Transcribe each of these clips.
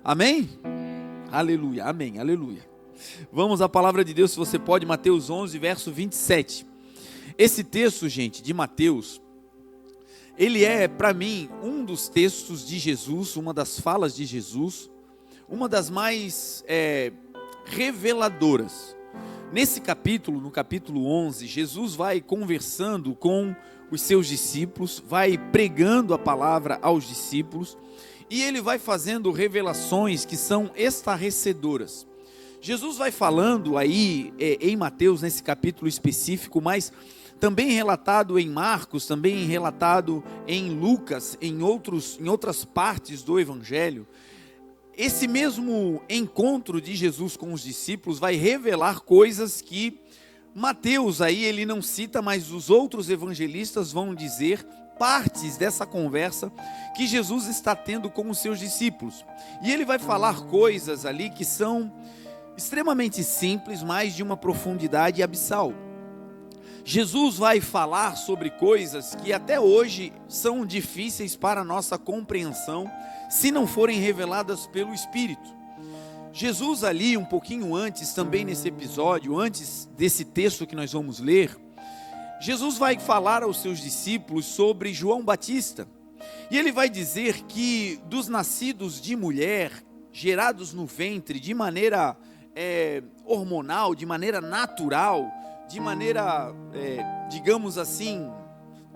Amém? Aleluia, amém, aleluia. Vamos à palavra de Deus, se você pode, Mateus 11, verso 27. Esse texto, gente, de Mateus, ele é, para mim, um dos textos de Jesus, uma das falas de Jesus, uma das mais reveladoras. Nesse capítulo, no capítulo 11, Jesus vai conversando com os seus discípulos, vai pregando a palavra aos discípulos, e ele vai fazendo revelações que são estarrecedoras. Jesus vai falando aí em Mateus, nesse capítulo específico, mas também relatado em Marcos, também relatado em Lucas, em outras partes do Evangelho. Esse mesmo encontro de Jesus com os discípulos vai revelar coisas que Mateus aí ele não cita, mas os outros evangelistas vão dizer partes dessa conversa que Jesus está tendo com os seus discípulos. E ele vai falar coisas ali que são extremamente simples, mas de uma profundidade abissal. Jesus vai falar sobre coisas que até hoje são difíceis para a nossa compreensão, se não forem reveladas pelo Espírito. Jesus ali, um pouquinho antes, também nesse episódio, antes desse texto que nós vamos ler, Jesus vai falar aos seus discípulos sobre João Batista. E ele vai dizer que dos nascidos de mulher, gerados no ventre, de maneira hormonal, de maneira natural, de maneira, digamos assim,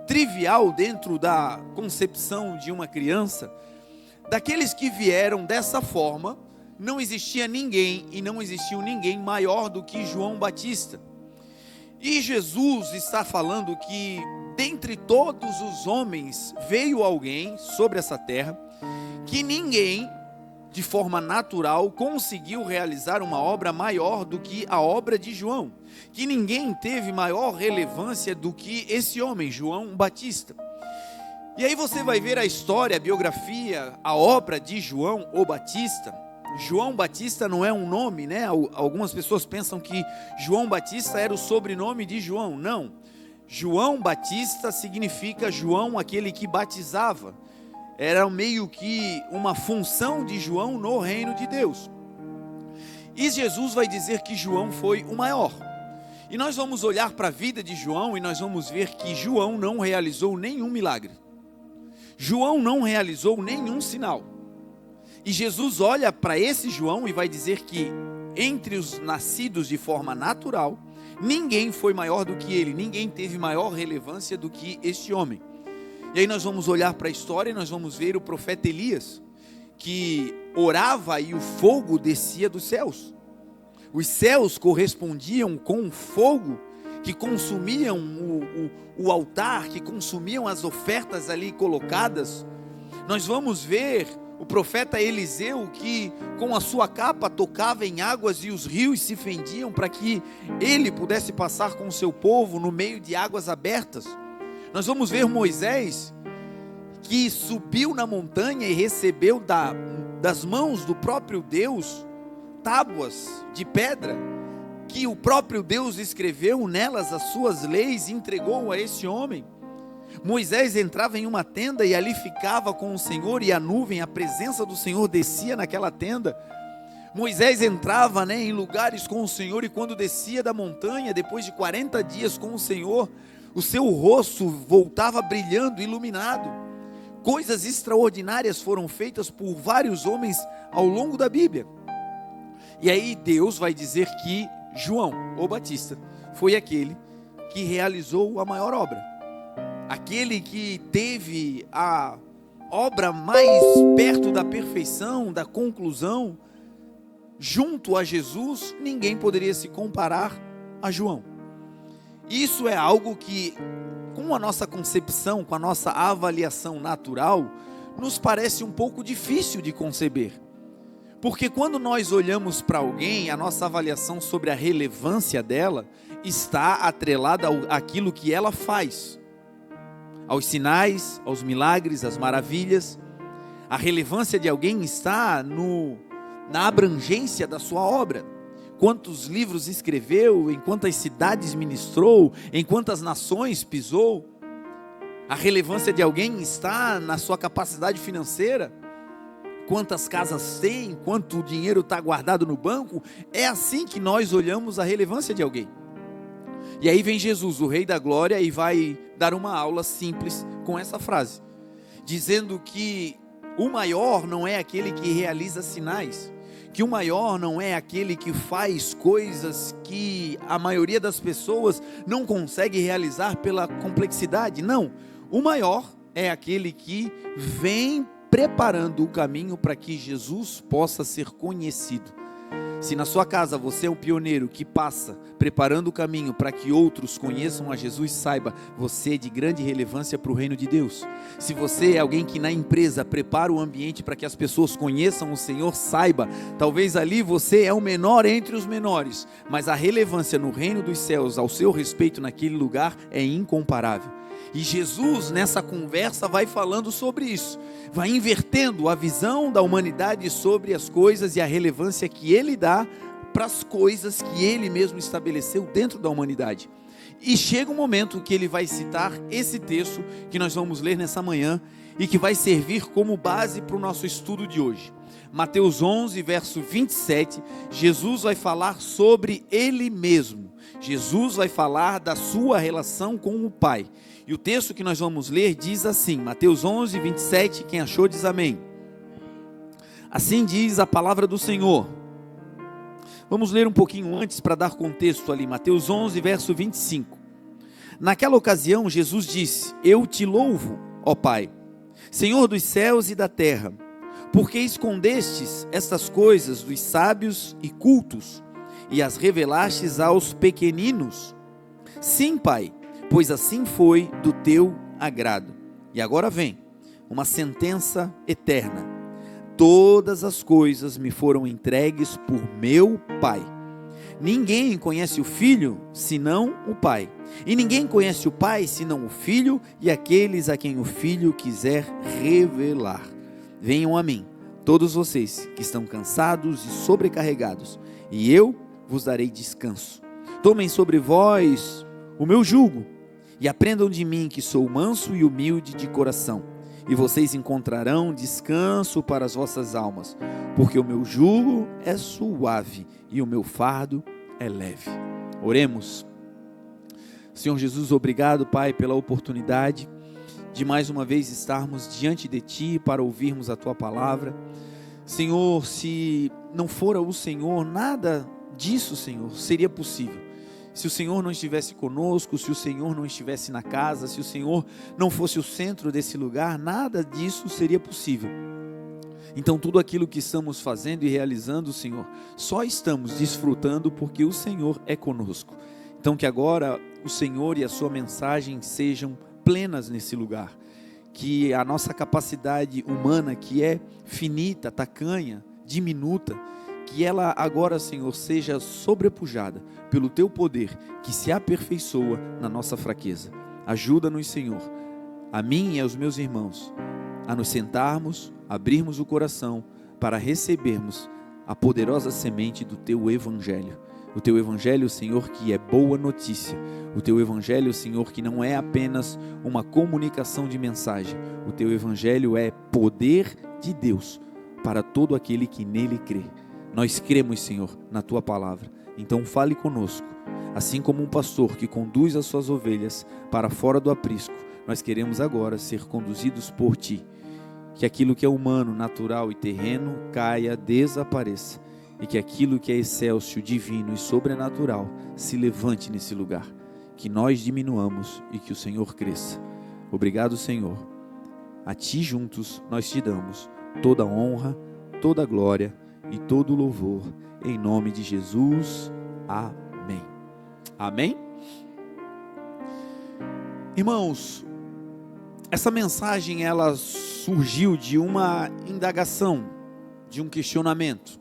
trivial dentro da concepção de uma criança, daqueles que vieram dessa forma, não existia ninguém e não existiu ninguém maior do que João Batista. E Jesus está falando que dentre todos os homens veio alguém sobre essa terra que ninguém, de forma natural, conseguiu realizar uma obra maior do que a obra de João, que ninguém teve maior relevância do que esse homem, João Batista. E aí você vai ver a história, a biografia, a obra de João o Batista. João Batista não é um nome, né? Algumas pessoas pensam que João Batista era o sobrenome de João. Não. João Batista significa João, aquele que batizava. Era meio que uma função de João no reino de Deus. E Jesus vai dizer que João foi o maior. E nós vamos olhar para a vida de João e nós vamos ver que João não realizou nenhum milagre. João não realizou nenhum sinal. E Jesus olha para esse João e vai dizer que entre os nascidos de forma natural, ninguém foi maior do que ele, ninguém teve maior relevância do que este homem. E aí nós vamos olhar para a história e nós vamos ver o profeta Elias, que orava e o fogo descia dos céus. Os céus correspondiam com o fogo que consumiam o altar, que consumiam as ofertas ali colocadas. Nós vamos ver o profeta Eliseu que com a sua capa tocava em águas e os rios se fendiam para que ele pudesse passar com o seu povo no meio de águas abertas. Nós vamos ver Moisés que subiu na montanha e recebeu das mãos do próprio Deus tábuas de pedra, que o próprio Deus escreveu nelas as suas leis e entregou a esse homem. Moisés entrava em uma tenda e ali ficava com o Senhor, e a nuvem, a presença do Senhor descia naquela tenda. Moisés entrava, em lugares com o Senhor, e quando descia da montanha, depois de 40 dias com o Senhor, o seu rosto voltava brilhando, iluminado. Coisas extraordinárias foram feitas por vários homens ao longo da Bíblia. E aí Deus vai dizer que João, o Batista, foi aquele que realizou a maior obra. Aquele que teve a obra mais perto da perfeição, da conclusão. Junto a Jesus, ninguém poderia se comparar a João. Isso é algo que, com a nossa concepção, com a nossa avaliação natural, nos parece um pouco difícil de conceber. Porque quando nós olhamos para alguém, a nossa avaliação sobre a relevância dela está atrelada àquilo que ela faz, aos sinais, aos milagres, às maravilhas. A relevância de alguém está na abrangência da sua obra. Quantos livros escreveu, em quantas cidades ministrou, em quantas nações pisou. A relevância de alguém está na sua capacidade financeira. quantas casas tem, quanto dinheiro está guardado no banco. É assim que nós olhamos a relevância de alguém. E aí vem Jesus, o Rei da Glória, e vai dar uma aula simples com essa frase, dizendo que o maior não é aquele que realiza sinais, que o maior não é aquele que faz coisas que a maioria das pessoas não consegue realizar pela complexidade. Não, o maior é aquele que vem preparando o caminho para que Jesus possa ser conhecido. Se na sua casa você é um pioneiro que passa preparando o caminho para que outros conheçam a Jesus, saiba, você é de grande relevância para o reino de Deus. Se você é alguém que na empresa prepara o ambiente para que as pessoas conheçam o Senhor, saiba, talvez ali você é o menor entre os menores, mas a relevância no reino dos céus ao seu respeito naquele lugar é incomparável. E Jesus nessa conversa vai falando sobre isso, vai invertendo a visão da humanidade sobre as coisas e a relevância que Ele dá para as coisas que Ele mesmo estabeleceu dentro da humanidade. E chega um momento que Ele vai citar esse texto que nós vamos ler nessa manhã e que vai servir como base para o nosso estudo de hoje. Mateus 11, verso 27, Jesus vai falar sobre Ele mesmo. Jesus vai falar da sua relação com o Pai. E o texto que nós vamos ler diz assim, Mateus 11, 27, quem achou diz amém. Assim diz a palavra do Senhor. Vamos ler um pouquinho antes para dar contexto ali, Mateus 11, verso 25. Naquela ocasião Jesus disse, eu te louvo, ó Pai, Senhor dos céus e da terra, porque escondestes estas coisas dos sábios e cultos, e as revelastes aos pequeninos. Sim, Pai, pois assim foi do teu agrado. E agora vem uma sentença eterna. Todas as coisas me foram entregues por meu Pai. Ninguém conhece o Filho, senão o Pai. E ninguém conhece o Pai, senão o Filho e aqueles a quem o Filho quiser revelar. Venham a mim, todos vocês que estão cansados e sobrecarregados, e eu vos darei descanso. Tomem sobre vós o meu jugo, e aprendam de mim que sou manso e humilde de coração, e vocês encontrarão descanso para as vossas almas, porque o meu jugo é suave e o meu fardo é leve. Oremos. Senhor Jesus, obrigado, Pai, pela oportunidade de mais uma vez estarmos diante de Ti para ouvirmos a Tua palavra. Senhor, se não fora o Senhor, nada disso, Senhor, seria possível. Se o Senhor não estivesse conosco, se o Senhor não estivesse na casa, se o Senhor não fosse o centro desse lugar, nada disso seria possível. Então tudo aquilo que estamos fazendo e realizando, Senhor, só estamos desfrutando porque o Senhor é conosco. Então que agora o Senhor e a sua mensagem sejam plenas nesse lugar. Que a nossa capacidade humana, que é finita, tacanha, diminuta, que ela agora, Senhor, seja sobrepujada pelo Teu poder, que se aperfeiçoa na nossa fraqueza. Ajuda-nos, Senhor, a mim e aos meus irmãos, a nos sentarmos, abrirmos o coração para recebermos a poderosa semente do Teu Evangelho. O Teu Evangelho, Senhor, que é boa notícia. O Teu Evangelho, Senhor, que não é apenas uma comunicação de mensagem. O Teu Evangelho é poder de Deus para todo aquele que nele crê. Nós cremos, Senhor, na Tua palavra. Então fale conosco. Assim como um pastor que conduz as suas ovelhas para fora do aprisco, nós queremos agora ser conduzidos por Ti. Que aquilo que é humano, natural e terreno caia, desapareça. E que aquilo que é excelso, divino e sobrenatural se levante nesse lugar. Que nós diminuamos e que o Senhor cresça. Obrigado, Senhor. A Ti juntos nós Te damos toda a honra, toda a glória e todo o louvor, em nome de Jesus, amém. Amém? Irmãos, essa mensagem ela surgiu de uma indagação, de um questionamento.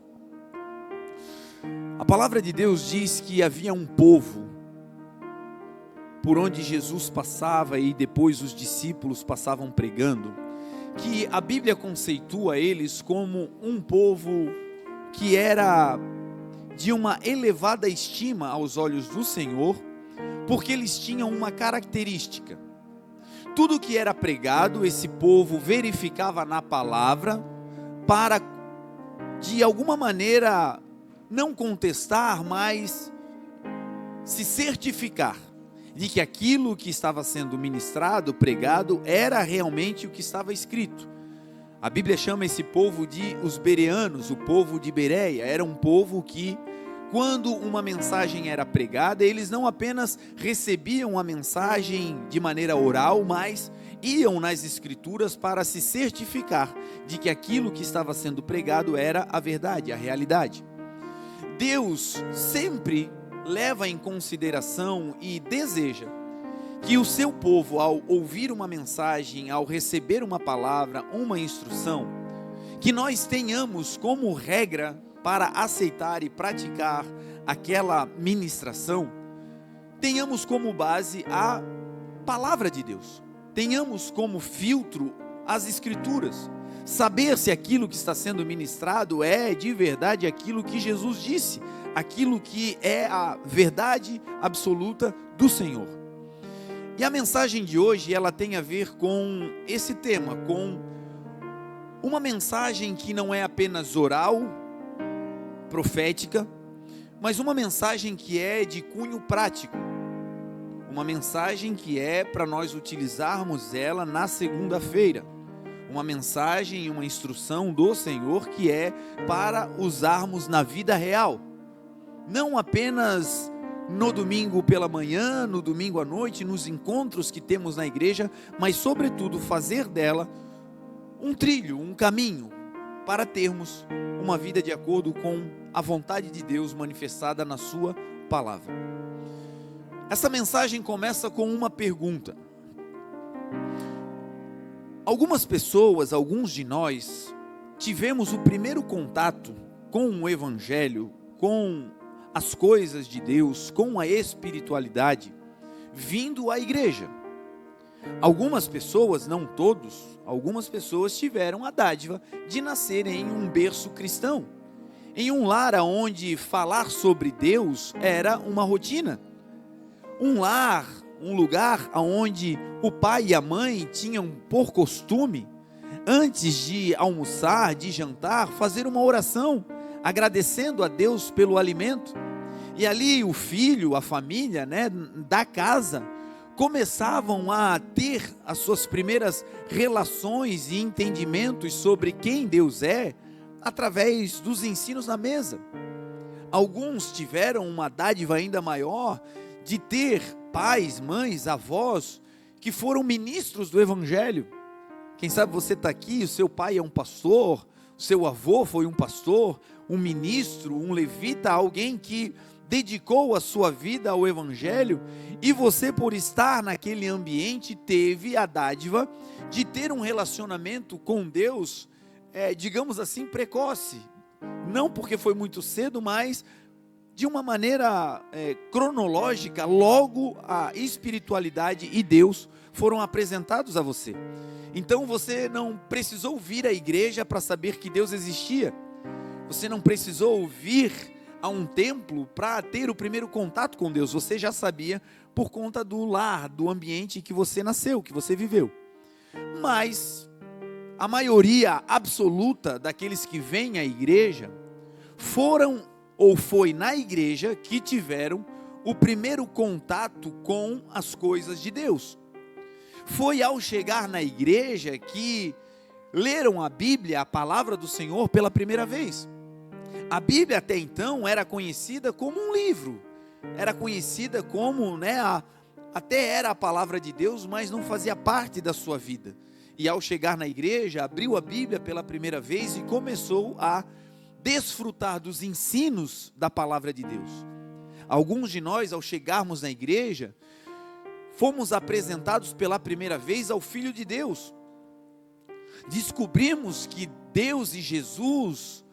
A palavra de Deus diz que havia um povo por onde Jesus passava e depois os discípulos passavam pregando, que a Bíblia conceitua eles como um povo que era de uma elevada estima aos olhos do Senhor, porque eles tinham uma característica. Tudo que era pregado, esse povo verificava na palavra, para, de alguma maneira, não contestar, mas se certificar de que aquilo que estava sendo ministrado, pregado, era realmente o que estava escrito. A Bíblia chama esse povo de os bereanos, o povo de Bereia. Era um povo que, quando uma mensagem era pregada, eles não apenas recebiam a mensagem de maneira oral, mas iam nas escrituras para se certificar de que aquilo que estava sendo pregado era a verdade, a realidade. Deus sempre leva em consideração e deseja que o seu povo, ao ouvir uma mensagem, ao receber uma palavra, uma instrução, que nós tenhamos como regra para aceitar e praticar aquela ministração, tenhamos como base a palavra de Deus, tenhamos como filtro as escrituras, saber se aquilo que está sendo ministrado é de verdade aquilo que Jesus disse, aquilo que é a verdade absoluta do Senhor. E a mensagem de hoje, ela tem a ver com esse tema, com uma mensagem que não é apenas oral, profética, mas uma mensagem que é de cunho prático, uma mensagem que é para nós utilizarmos ela na segunda-feira, uma mensagem e uma instrução do Senhor que é para usarmos na vida real, não apenas no domingo pela manhã, no domingo à noite, nos encontros que temos na igreja, mas sobretudo fazer dela um trilho, um caminho, para termos uma vida de acordo com a vontade de Deus manifestada na sua palavra. Essa mensagem começa com uma pergunta. Algumas pessoas, alguns de nós, tivemos o primeiro contato com o Evangelho, com as coisas de Deus, com a espiritualidade, vindo à igreja. Algumas pessoas, não todos, algumas pessoas tiveram a dádiva de nascer em um berço cristão, em um lar onde falar sobre Deus era uma rotina, um lar, um lugar onde o pai e a mãe tinham por costume, antes de almoçar, de jantar, fazer uma oração, agradecendo a Deus pelo alimento. E ali o filho, a família, da casa, começavam a ter as suas primeiras relações e entendimentos sobre quem Deus é, através dos ensinos na mesa. Alguns tiveram uma dádiva ainda maior de ter pais, mães, avós, que foram ministros do Evangelho. Quem sabe você está aqui, o seu pai é um pastor, o seu avô foi um pastor, um ministro, um levita, alguém que dedicou a sua vida ao Evangelho, e você, por estar naquele ambiente, teve a dádiva de ter um relacionamento com Deus, digamos assim, precoce, não porque foi muito cedo, mas de uma maneira cronológica, logo a espiritualidade e Deus foram apresentados a você. Então você não precisou vir à igreja para saber que Deus existia, você não precisou vir a um templo para ter o primeiro contato com Deus, você já sabia por conta do lar, do ambiente que você nasceu, que você viveu. Mas a maioria absoluta daqueles que vêm à igreja foram ou foi na igreja que tiveram o primeiro contato com as coisas de Deus. Foi ao chegar na igreja que leram a Bíblia, a palavra do Senhor, pela primeira vez. A Bíblia até então era conhecida como um livro, era conhecida como, até era a palavra de Deus, mas não fazia parte da sua vida. E ao chegar na igreja, abriu a Bíblia pela primeira vez e começou a desfrutar dos ensinos da palavra de Deus. Alguns de nós, ao chegarmos na igreja, fomos apresentados pela primeira vez ao Filho de Deus. Descobrimos que Deus e Jesus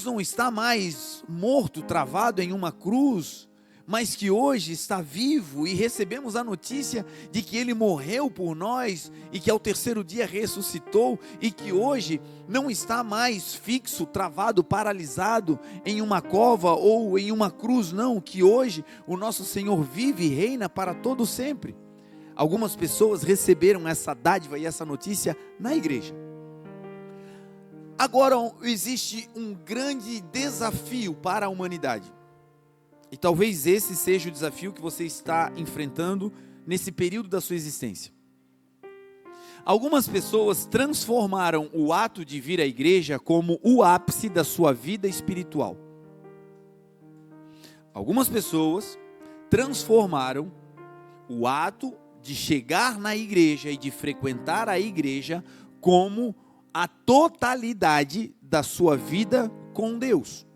não está mais morto, travado em uma cruz, mas que hoje está vivo, e recebemos a notícia de que Ele morreu por nós, e que ao terceiro dia ressuscitou, e que hoje não está mais fixo, travado, paralisado em uma cova ou em uma cruz, não, que hoje o nosso Senhor vive e reina para todo sempre. Algumas pessoas receberam essa dádiva e essa notícia na igreja. Agora existe um grande desafio para a humanidade. E talvez esse seja o desafio que você está enfrentando nesse período da sua existência. Algumas pessoas transformaram o ato de vir à igreja como o ápice da sua vida espiritual. Algumas pessoas transformaram o ato de chegar na igreja e de frequentar a igreja como a totalidade da sua vida com Deus.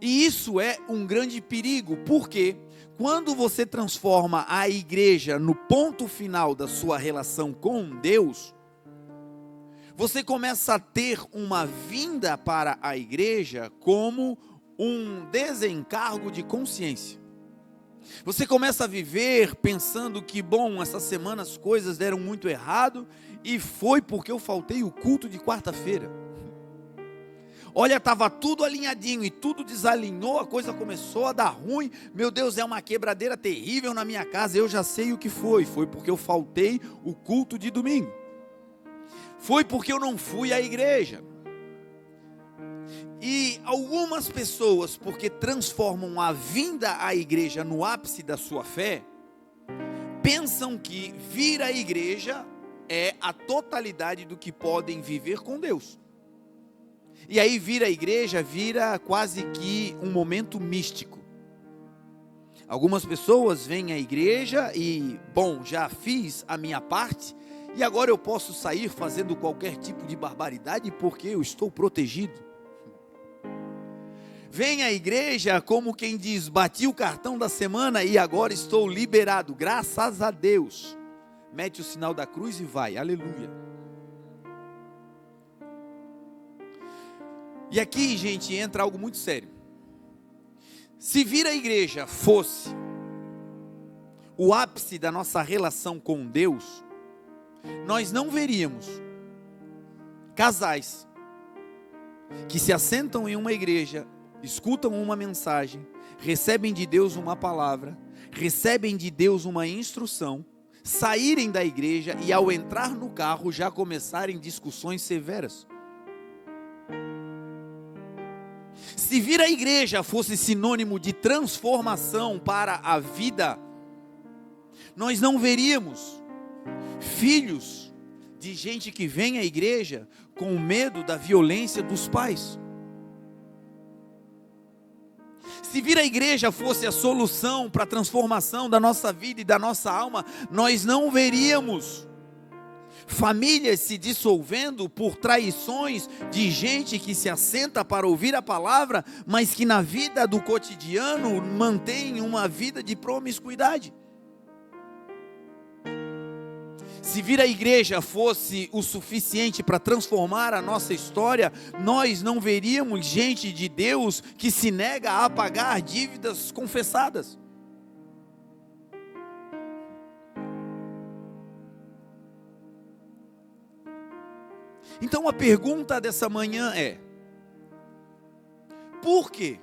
E isso é um grande perigo, porque quando você transforma a igreja no ponto final da sua relação com Deus, você começa a ter uma vinda para a igreja como um desencargo de consciência. Você começa a viver pensando que, bom, essa semana as coisas deram muito errado e foi porque eu faltei o culto de quarta-feira. Olha, estava tudo alinhadinho e tudo desalinhou, a coisa começou a dar ruim. Meu Deus, é uma quebradeira terrível na minha casa, eu já sei o que foi. Foi porque eu faltei o culto de domingo. Foi porque eu não fui à igreja. E algumas pessoas, porque transformam a vinda à igreja no ápice da sua fé, pensam que vir à igreja é a totalidade do que podem viver com Deus. E aí vir à igreja vira quase que um momento místico. Algumas pessoas vêm à igreja e, bom, já fiz a minha parte e agora eu posso sair fazendo qualquer tipo de barbaridade porque eu estou protegido. Vem à igreja como quem diz, bati o cartão da semana e agora estou liberado, graças a Deus. Mete o sinal da cruz e vai, aleluia. E aqui, gente, entra algo muito sério. Se vir à igreja fosse o ápice da nossa relação com Deus, nós não veríamos casais que se assentam em uma igreja, escutam uma mensagem, recebem de Deus uma palavra, recebem de Deus uma instrução, saírem da igreja e ao entrar no carro já começarem discussões severas. Se vir à igreja fosse sinônimo de transformação para a vida, nós não veríamos filhos de gente que vem à igreja com medo da violência dos pais. Se vir à igreja fosse a solução para a transformação da nossa vida e da nossa alma, nós não veríamos famílias se dissolvendo por traições de gente que se assenta para ouvir a palavra, mas que na vida do cotidiano mantém uma vida de promiscuidade. Se vir à igreja fosse o suficiente para transformar a nossa história, nós não veríamos gente de Deus que se nega a pagar dívidas confessadas. Então a pergunta dessa manhã é: por quê?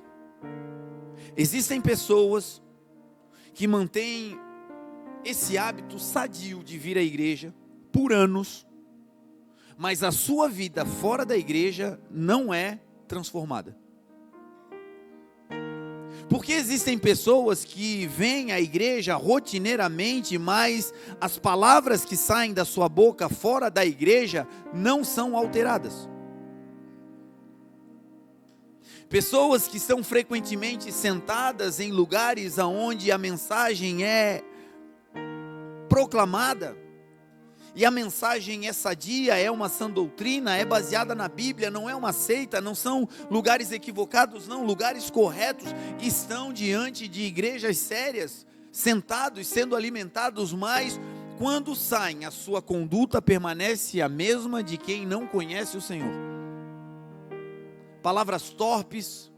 Existem pessoas que mantêm esse hábito sadio de vir à igreja por anos, mas a sua vida fora da igreja não é transformada. Porque existem pessoas que vêm à igreja rotineiramente, mas as palavras que saem da sua boca fora da igreja não são alteradas. Pessoas que estão frequentemente sentadas em lugares onde a mensagem é proclamada, e a mensagem é sadia, é uma sã doutrina, é baseada na Bíblia, não é uma seita, não são lugares equivocados, não, lugares corretos, estão diante de igrejas sérias, sentados, sendo alimentados, mas quando saem, a sua conduta permanece a mesma de quem não conhece o Senhor. Palavras torpes,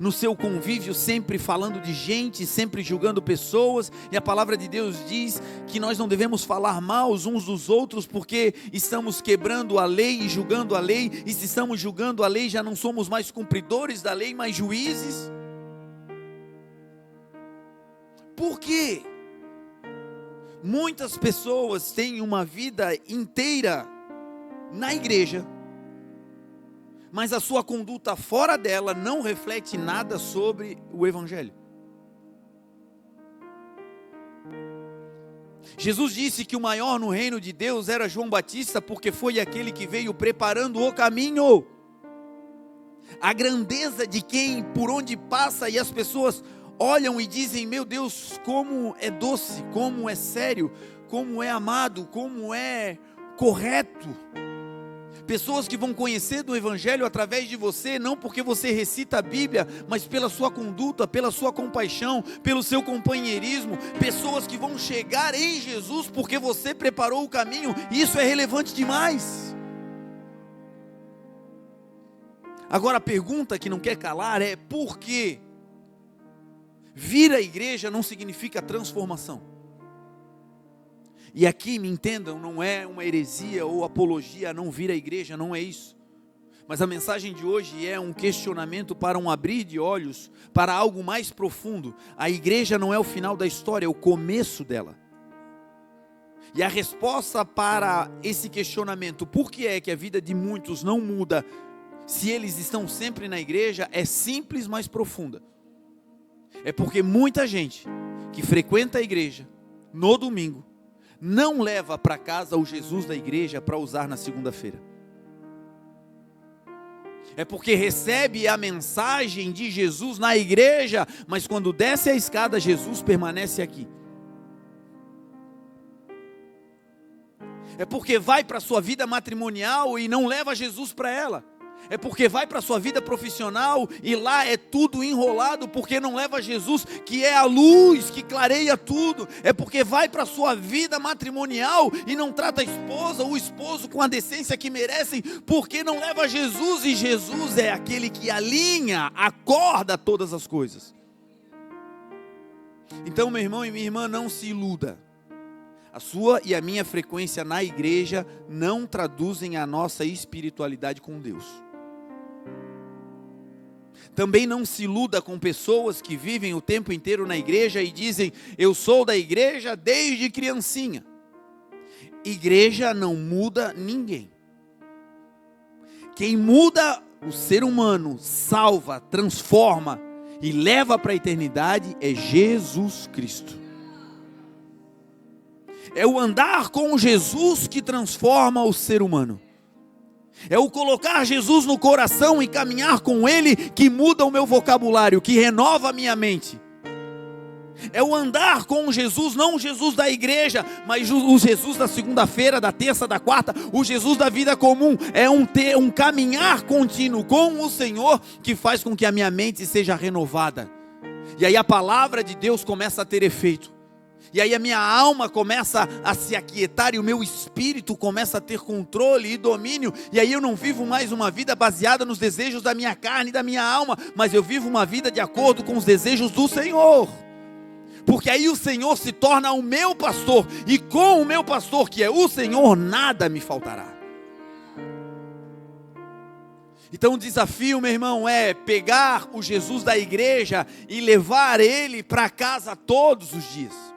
no seu convívio sempre falando de gente, sempre julgando pessoas, e a palavra de Deus diz que nós não devemos falar mal uns dos outros, porque estamos quebrando a lei e julgando a lei, e se estamos julgando a lei, já não somos mais cumpridores da lei, mas juízes. Por quê? Muitas pessoas têm uma vida inteira na igreja, mas a sua conduta fora dela não reflete nada sobre o Evangelho. Jesus disse que o maior no reino de Deus era João Batista, porque foi aquele que veio preparando o caminho. A grandeza de quem por onde passa e as pessoas olham e dizem: meu Deus, como é doce, como é sério, como é amado, como é correto. Pessoas que vão conhecer do Evangelho através de você, não porque você recita a Bíblia, mas pela sua conduta, pela sua compaixão, pelo seu companheirismo. Pessoas que vão chegar em Jesus porque você preparou o caminho. Isso é relevante demais. Agora a pergunta que não quer calar é: por quê? Vir à igreja não significa transformação. E aqui, me entendam, não é uma heresia ou apologia a não vir à igreja, não é isso. Mas a mensagem de hoje é um questionamento para um abrir de olhos, para algo mais profundo. A igreja não é o final da história, é o começo dela. E a resposta para esse questionamento, por que é que a vida de muitos não muda se eles estão sempre na igreja, é simples, mas profunda. É porque muita gente que frequenta a igreja no domingo não leva para casa o Jesus da igreja para usar na segunda-feira. É porque recebe a mensagem de Jesus na igreja, mas quando desce a escada, Jesus permanece aqui. É porque vai para a sua vida matrimonial e não leva Jesus para ela. É porque vai para a sua vida profissional e lá é tudo enrolado, porque não leva Jesus, que é a luz, que clareia tudo. É porque vai para a sua vida matrimonial e não trata a esposa ou o esposo com a decência que merecem, porque não leva Jesus, e Jesus é aquele que alinha, acorda todas as coisas. Então, meu irmão e minha irmã, não se iluda. A sua e a minha frequência na igreja não traduzem a nossa espiritualidade com Deus. Também não se iluda com pessoas que vivem o tempo inteiro na igreja e dizem: eu sou da igreja desde criancinha. Igreja não muda ninguém. Quem muda o ser humano, salva, transforma e leva para a eternidade é Jesus Cristo. É o andar com Jesus que transforma o ser humano. É o colocar Jesus no coração e caminhar com Ele que muda o meu vocabulário, que renova a minha mente. É o andar com Jesus, não o Jesus da igreja, mas o Jesus da segunda-feira, da terça, da quarta, o Jesus da vida comum. É um caminhar contínuo com o Senhor que faz com que a minha mente seja renovada. E aí a palavra de Deus começa a ter efeito. E aí a minha alma começa a se aquietar e o meu espírito começa a ter controle e domínio. E aí eu não vivo mais uma vida baseada nos desejos da minha carne e da minha alma, mas eu vivo uma vida de acordo com os desejos do Senhor. Porque aí o Senhor se torna o meu pastor, e com o meu pastor, que é o Senhor, nada me faltará. Então o desafio, meu irmão, é pegar o Jesus da igreja e levar ele para casa todos os dias.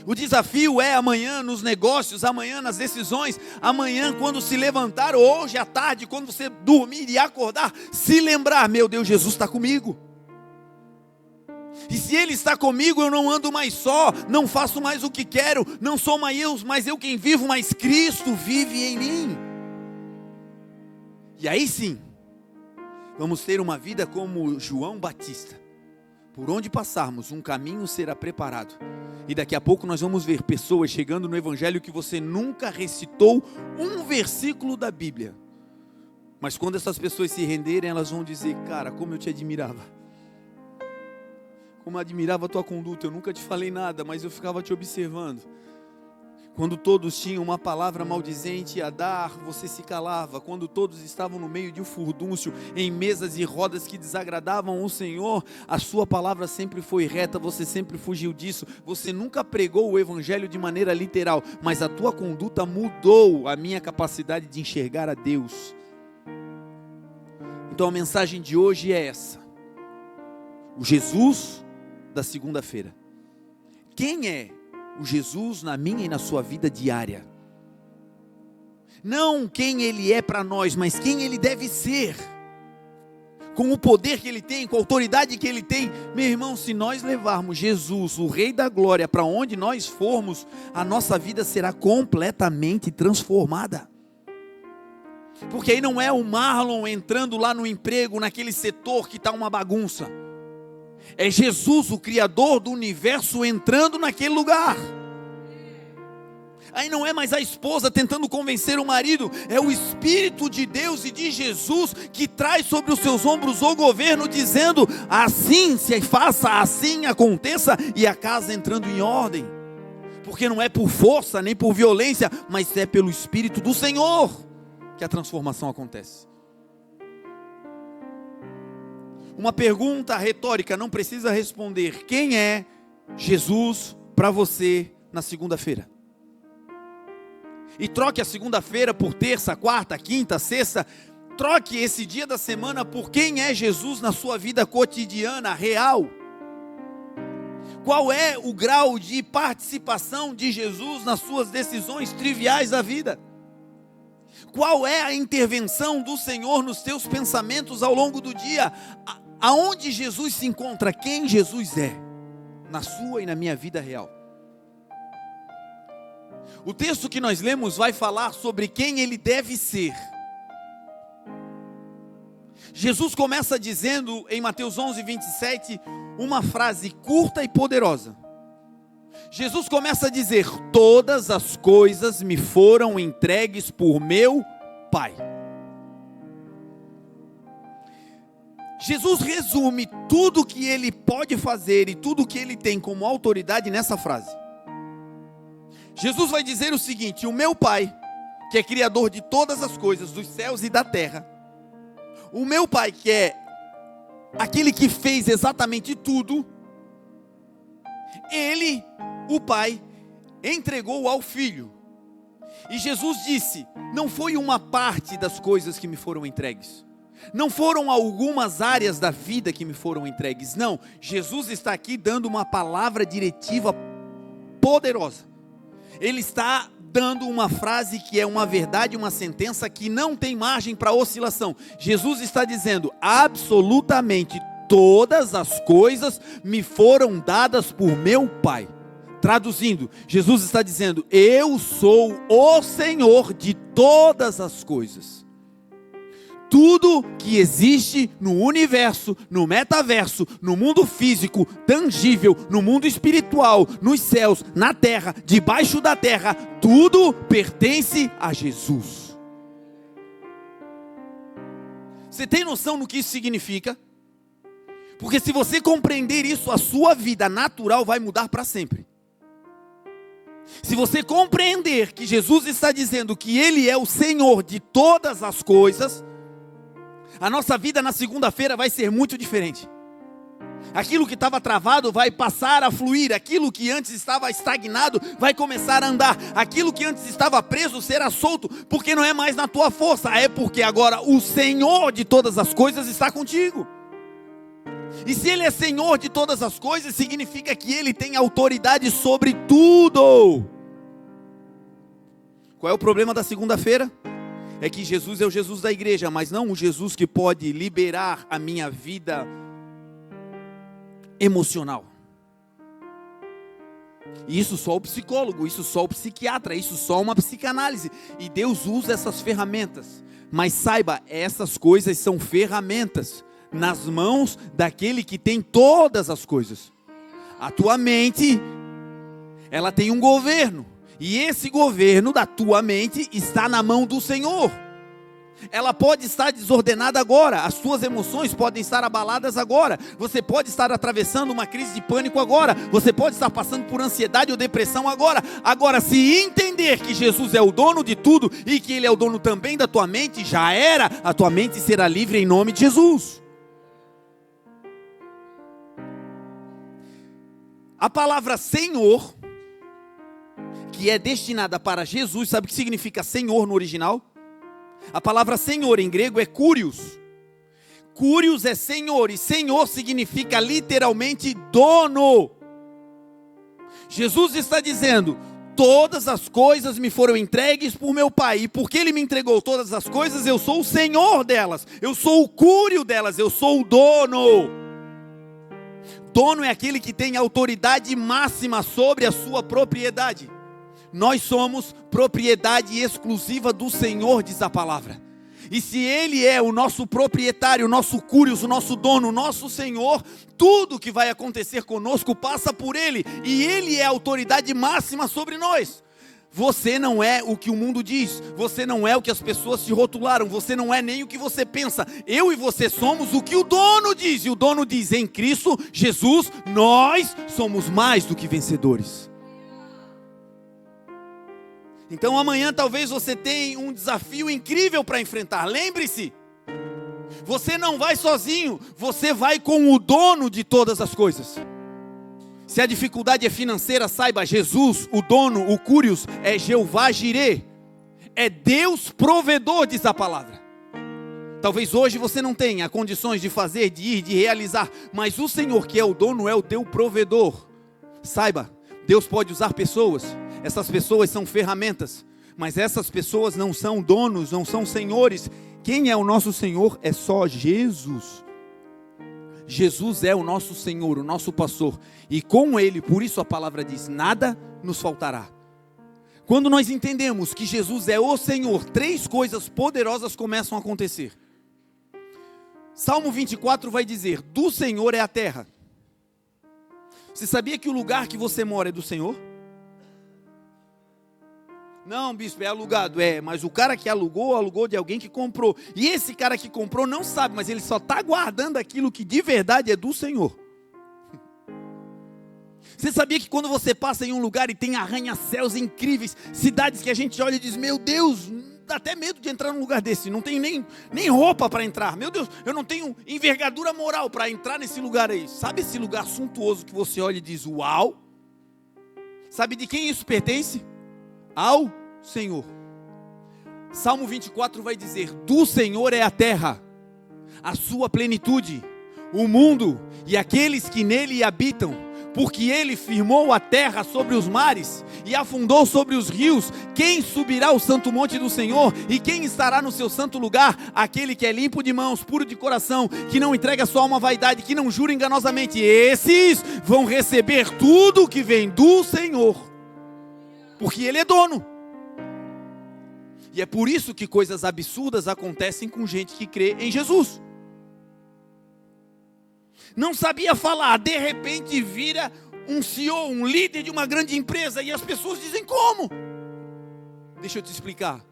O desafio é amanhã nos negócios, amanhã nas decisões, amanhã quando se levantar, ou hoje à tarde, quando você dormir e acordar, se lembrar: meu Deus, Jesus está comigo. E se Ele está comigo, eu não ando mais só, não faço mais o que quero, não sou mais eu quem vivo, mas Cristo vive em mim. E aí sim, vamos ter uma vida como João Batista. Por onde passarmos, um caminho será preparado. E daqui a pouco nós vamos ver pessoas chegando no Evangelho que você nunca recitou um versículo da Bíblia. Mas quando essas pessoas se renderem, elas vão dizer: cara, como eu te admirava. Como eu admirava a tua conduta. Eu nunca te falei nada, mas eu ficava te observando. Quando todos tinham uma palavra maldizente a dar, você se calava. Quando todos estavam no meio de um furdúncio, em mesas e rodas que desagradavam o Senhor, a sua palavra sempre foi reta, você sempre fugiu disso. Você nunca pregou o Evangelho de maneira literal, mas a tua conduta mudou a minha capacidade de enxergar a Deus. Então a mensagem de hoje é essa: o Jesus da segunda-feira. Quem é o Jesus na minha e na sua vida diária? Não quem Ele é para nós, mas quem Ele deve ser. Com o poder que Ele tem, com a autoridade que Ele tem. Meu irmão, se nós levarmos Jesus, o Rei da Glória, para onde nós formos, a nossa vida será completamente transformada. Porque aí não é o Marlon entrando lá no emprego, naquele setor que está uma bagunça. É Jesus, o Criador do universo, entrando naquele lugar. Aí não é mais a esposa tentando convencer o marido, é o Espírito de Deus e de Jesus que traz sobre os seus ombros o governo, dizendo: assim se faça, assim aconteça, e a casa entrando em ordem. Porque não é por força, nem por violência, mas é pelo Espírito do Senhor que a transformação acontece. Uma pergunta retórica, não precisa responder: quem é Jesus para você na segunda-feira? E troque a segunda-feira por terça, quarta, quinta, sexta. Troque esse dia da semana por quem é Jesus na sua vida cotidiana, real. Qual é o grau de participação de Jesus nas suas decisões triviais da vida? Qual é a intervenção do Senhor nos teus pensamentos ao longo do dia? Aonde Jesus se encontra? Quem Jesus é na sua e na minha vida real? O texto que nós lemos vai falar sobre quem Ele deve ser. Jesus começa dizendo em Mateus 11, 27, uma frase curta e poderosa. Jesus começa a dizer: todas as coisas me foram entregues por meu Pai. Jesus resume tudo que Ele pode fazer e tudo que Ele tem como autoridade nessa frase. Jesus vai dizer o seguinte: o meu Pai, que é criador de todas as coisas, dos céus e da terra, o meu Pai, que é aquele que fez exatamente tudo, Ele, o Pai, entregou ao Filho. E Jesus disse: não foi uma parte das coisas que me foram entregues, não foram algumas áreas da vida que me foram entregues, não. Jesus está aqui dando uma palavra diretiva poderosa. Ele está dando uma frase que é uma verdade, uma sentença que não tem margem para oscilação. Jesus está dizendo: absolutamente todas as coisas me foram dadas por meu Pai. Traduzindo, Jesus está dizendo: eu sou o Senhor de todas as coisas. Tudo que existe no universo, no metaverso, no mundo físico, tangível, no mundo espiritual, nos céus, na terra, debaixo da terra, tudo pertence a Jesus. Você tem noção do que isso significa? Porque se você compreender isso, a sua vida natural vai mudar para sempre. Se você compreender que Jesus está dizendo que Ele é o Senhor de todas as coisas, a nossa vida na segunda-feira vai ser muito diferente. Aquilo que estava travado vai passar a fluir. Aquilo que antes estava estagnado vai começar a andar. Aquilo que antes estava preso será solto, porque não é mais na tua força, é porque agora o Senhor de todas as coisas está contigo. E se Ele é Senhor de todas as coisas, significa que Ele tem autoridade sobre tudo. Qual é o problema da segunda-feira? É que Jesus é o Jesus da igreja, mas não o Jesus que pode liberar a minha vida emocional. Isso só o psicólogo, isso só o psiquiatra, isso só uma psicanálise. E Deus usa essas ferramentas. Mas saiba, essas coisas são ferramentas nas mãos daquele que tem todas as coisas. A tua mente, ela tem um governo. E esse governo da tua mente está na mão do Senhor. Ela pode estar desordenada agora, as suas emoções podem estar abaladas agora, você pode estar atravessando uma crise de pânico agora, você pode estar passando por ansiedade ou depressão agora. Agora, se entender que Jesus é o dono de tudo e que Ele é o dono também da tua mente, já era, a tua mente será livre em nome de Jesus. A palavra Senhor, que é destinada para Jesus, sabe o que significa Senhor no original? A palavra Senhor em grego é Kyrios. Kyrios é Senhor, e Senhor significa literalmente dono. Jesus está dizendo: Todas as coisas me foram entregues por meu Pai, e porque Ele me entregou todas as coisas, eu sou o Senhor delas, eu sou o cúrio delas, eu sou o dono. Dono é aquele que tem autoridade máxima sobre a sua propriedade. Nós somos propriedade exclusiva do Senhor, diz a palavra. E se Ele é o nosso proprietário, o nosso cúrios, o nosso dono, o nosso Senhor, tudo que vai acontecer conosco passa por Ele, e Ele é a autoridade máxima sobre nós. Você não é o que o mundo diz, você não é o que as pessoas te rotularam, você não é nem o que você pensa. Eu e você somos o que o dono diz, e o dono diz: em Cristo Jesus, nós somos mais do que vencedores. Então amanhã talvez você tenha um desafio incrível para enfrentar. Lembre-se, você não vai sozinho, você vai com o dono de todas as coisas. Se a dificuldade é financeira, saiba, Jesus, o dono, o cúrios, é Jeová Jirê. É Deus provedor, diz a palavra. Talvez hoje você não tenha condições de fazer, de ir, de realizar, mas o Senhor que é o dono é o teu provedor. Saiba, Deus pode usar pessoas. Essas pessoas são ferramentas, mas essas pessoas não são donos, não são senhores. Quem é o nosso Senhor é só Jesus. Jesus é o nosso Senhor, o nosso pastor, e com Ele, por isso a palavra diz, nada nos faltará. Quando nós entendemos que Jesus é o Senhor, 3 coisas poderosas começam a acontecer. Salmo 24 vai dizer: do Senhor é a terra. Você sabia que o lugar que você mora é do Senhor? Não, bispo, é alugado. Mas o cara que alugou de alguém que comprou. E esse cara que comprou não sabe, mas ele só está guardando aquilo que de verdade é do Senhor. Você sabia que quando você passa em um lugar e tem arranha-céus incríveis, cidades que a gente olha e diz: meu Deus, dá até medo de entrar num lugar desse, não tenho nem roupa para entrar. Meu Deus, eu não tenho envergadura moral para entrar nesse lugar aí. Sabe esse lugar suntuoso que você olha e diz: uau? Sabe de quem isso pertence? Ao Senhor. Salmo 24 vai dizer: do Senhor é a terra, a sua plenitude, o mundo e aqueles que nele habitam, porque Ele firmou a terra sobre os mares e afundou sobre os rios. Quem subirá ao santo monte do Senhor? E quem estará no seu santo lugar? Aquele que é limpo de mãos, puro de coração, que não entrega a sua alma à vaidade, que não jura enganosamente. Esses vão receber tudo que vem do Senhor, porque Ele é dono. E é por isso que coisas absurdas acontecem com gente que crê em Jesus. Não sabia falar, de repente vira um CEO, um líder de uma grande empresa, e as pessoas dizem: como? Deixa eu te explicar.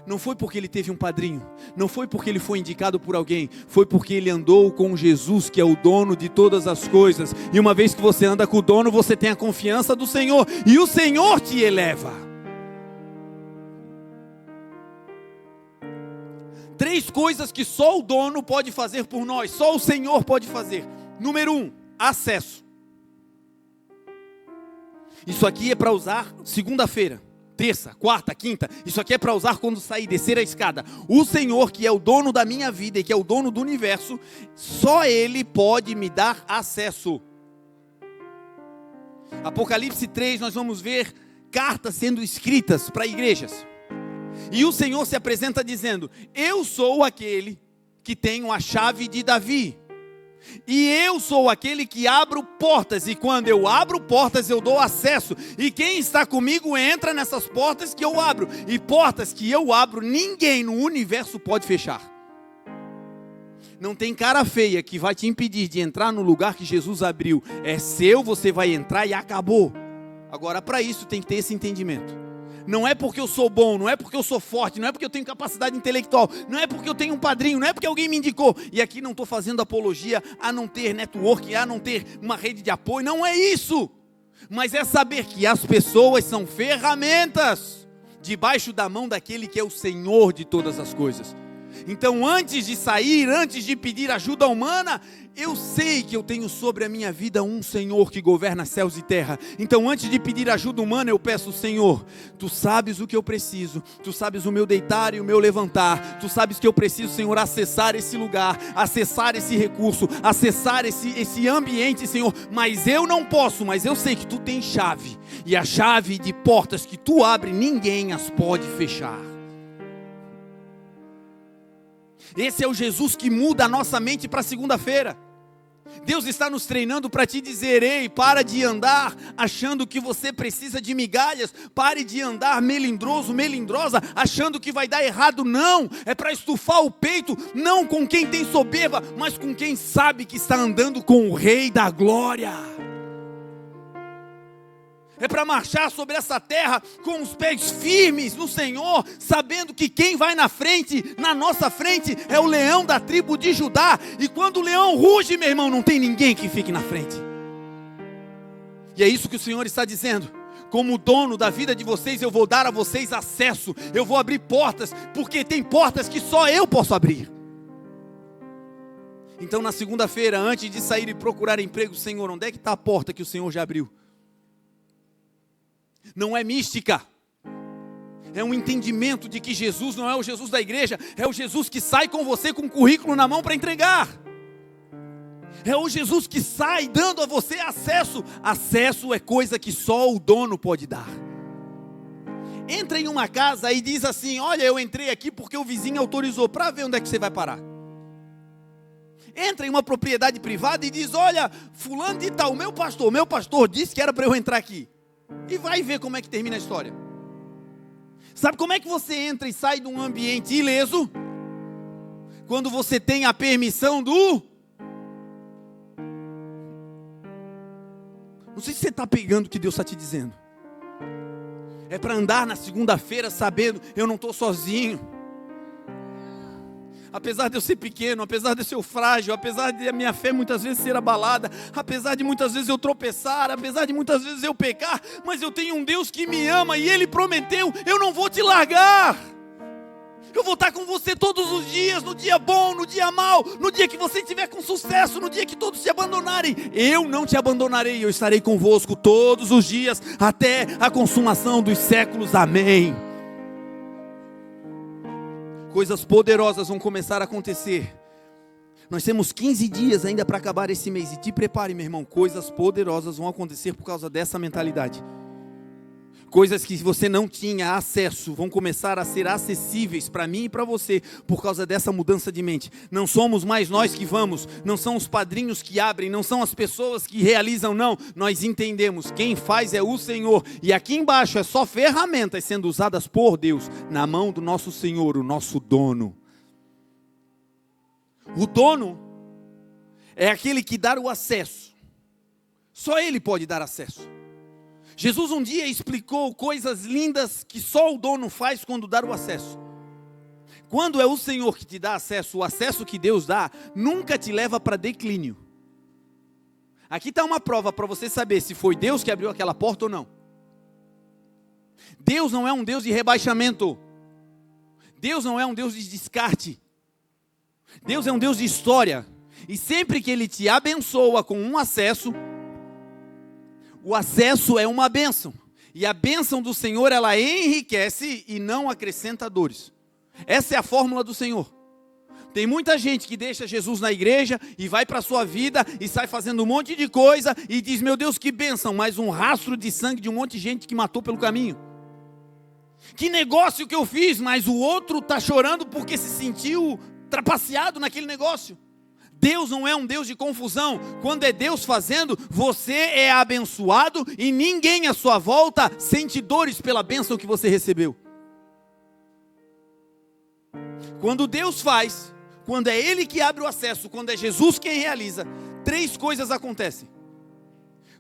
Não foi porque ele teve um padrinho, não foi porque ele foi indicado por alguém, foi porque ele andou com Jesus, que é o dono de todas as coisas. E uma vez que você anda com o dono, você tem a confiança do Senhor, e o Senhor te eleva. 3 coisas que só o dono pode fazer por nós, só o Senhor pode fazer. Número 1, acesso. Isso aqui é para usar segunda-feira, terça, quarta, quinta. Isso aqui é para usar quando sair, descer a escada. O Senhor, que é o dono da minha vida e que é o dono do universo, só Ele pode me dar acesso. Apocalipse 3, nós vamos ver cartas sendo escritas para igrejas. E o Senhor se apresenta dizendo: eu sou aquele que tenho a chave de Davi. E eu sou aquele que abro portas, e quando eu abro portas eu dou acesso, e quem está comigo entra nessas portas que eu abro, e portas que eu abro ninguém no universo pode fechar. Não tem cara feia que vai te impedir de entrar no lugar que Jesus abriu. É seu, você vai entrar e acabou. Agora, para isso tem que ter esse entendimento. Não é porque eu sou bom, não é porque eu sou forte, não é porque eu tenho capacidade intelectual, não é porque eu tenho um padrinho, não é porque alguém me indicou. E aqui não estou fazendo apologia a não ter network, a não ter uma rede de apoio, não é isso. Mas é saber que as pessoas são ferramentas debaixo da mão daquele que é o Senhor de todas as coisas. Então, antes de sair, antes de pedir ajuda humana, eu sei que eu tenho sobre a minha vida um Senhor que governa céus e terra. Então, antes de pedir ajuda humana, eu peço: Senhor, Tu sabes o que eu preciso, Tu sabes o meu deitar e o meu levantar, Tu sabes que eu preciso, Senhor, acessar esse lugar, acessar esse recurso, acessar esse ambiente, Senhor, mas eu não posso, mas eu sei que Tu tens chave, e a chave de portas que Tu abre, ninguém as pode fechar. Esse é o Jesus que muda a nossa mente para segunda-feira. Deus está nos treinando para te dizer: ei, para de andar achando que você precisa de migalhas, pare de andar melindroso, melindrosa, achando que vai dar errado. Não, é para estufar o peito, não com quem tem soberba, mas com quem sabe que está andando com o Rei da Glória. É para marchar sobre essa terra com os pés firmes no Senhor, sabendo que quem vai na frente, na nossa frente, é o leão da tribo de Judá. E quando o leão ruge, meu irmão, não tem ninguém que fique na frente. E é isso que o Senhor está dizendo: como dono da vida de vocês, eu vou dar a vocês acesso, eu vou abrir portas, porque tem portas que só eu posso abrir. Então, na segunda-feira, antes de sair e procurar emprego, Senhor, onde é que está a porta que o Senhor já abriu? Não é mística, é um entendimento de que Jesus não é o Jesus da igreja, é o Jesus que sai com você com um currículo na mão para entregar. É o Jesus que sai dando a você acesso. Acesso é coisa que só o dono pode dar. Entra em uma casa e diz assim: olha, eu entrei aqui porque o vizinho autorizou, para ver onde é que você vai parar. Entra em uma propriedade privada e diz: olha, fulano de tal, meu pastor disse que era para eu entrar aqui. E vai ver como é que termina a história. Sabe como é que você entra e sai de um ambiente ileso? Quando você tem a permissão do... Não sei se você está pegando o que Deus está te dizendo. É para andar na segunda-feira sabendo: eu não estou sozinho. Apesar de eu ser pequeno, apesar de eu ser frágil, apesar de a minha fé muitas vezes ser abalada, apesar de muitas vezes eu tropeçar, apesar de muitas vezes eu pecar, mas eu tenho um Deus que me ama e Ele prometeu: eu não vou te largar. Eu vou estar com você todos os dias, no dia bom, no dia mau, no dia que você estiver com sucesso, no dia que todos te abandonarem. Eu não te abandonarei, eu estarei convosco todos os dias, até a consumação dos séculos. Amém. Coisas poderosas vão começar a acontecer. Nós temos 15 dias ainda para acabar esse mês. E te prepare, meu irmão, coisas poderosas vão acontecer por causa dessa mentalidade. Coisas que você não tinha acesso vão começar a ser acessíveis para mim e para você por causa dessa mudança de mente. Não somos mais nós que vamos, não são os padrinhos que abrem, não são as pessoas que realizam, não. Nós entendemos, quem faz é o Senhor. E aqui embaixo é só ferramentas sendo usadas por Deus, na mão do nosso Senhor, o nosso dono. O dono é aquele que dá o acesso. Só Ele pode dar acesso. Jesus um dia explicou coisas lindas que só o dono faz quando dá o acesso. Quando é o Senhor que te dá acesso, o acesso que Deus dá nunca te leva para declínio. Aqui está uma prova para você saber se foi Deus que abriu aquela porta ou não. Deus não é um Deus de rebaixamento. Deus não é um Deus de descarte. Deus é um Deus de história. E sempre que Ele te abençoa com um acesso, o acesso é uma bênção. E a bênção do Senhor, ela enriquece e não acrescenta dores. Essa é a fórmula do Senhor. Tem muita gente que deixa Jesus na igreja e vai para a sua vida e sai fazendo um monte de coisa e diz: meu Deus, que bênção, mas um rastro de sangue de um monte de gente que matou pelo caminho. Que negócio que eu fiz, mas o outro está chorando porque se sentiu trapaceado naquele negócio. Deus não é um Deus de confusão. Quando é Deus fazendo, você é abençoado e ninguém à sua volta sente dores pela bênção que você recebeu. Quando Deus faz, quando é Ele que abre o acesso, quando é Jesus quem realiza, 3 coisas acontecem.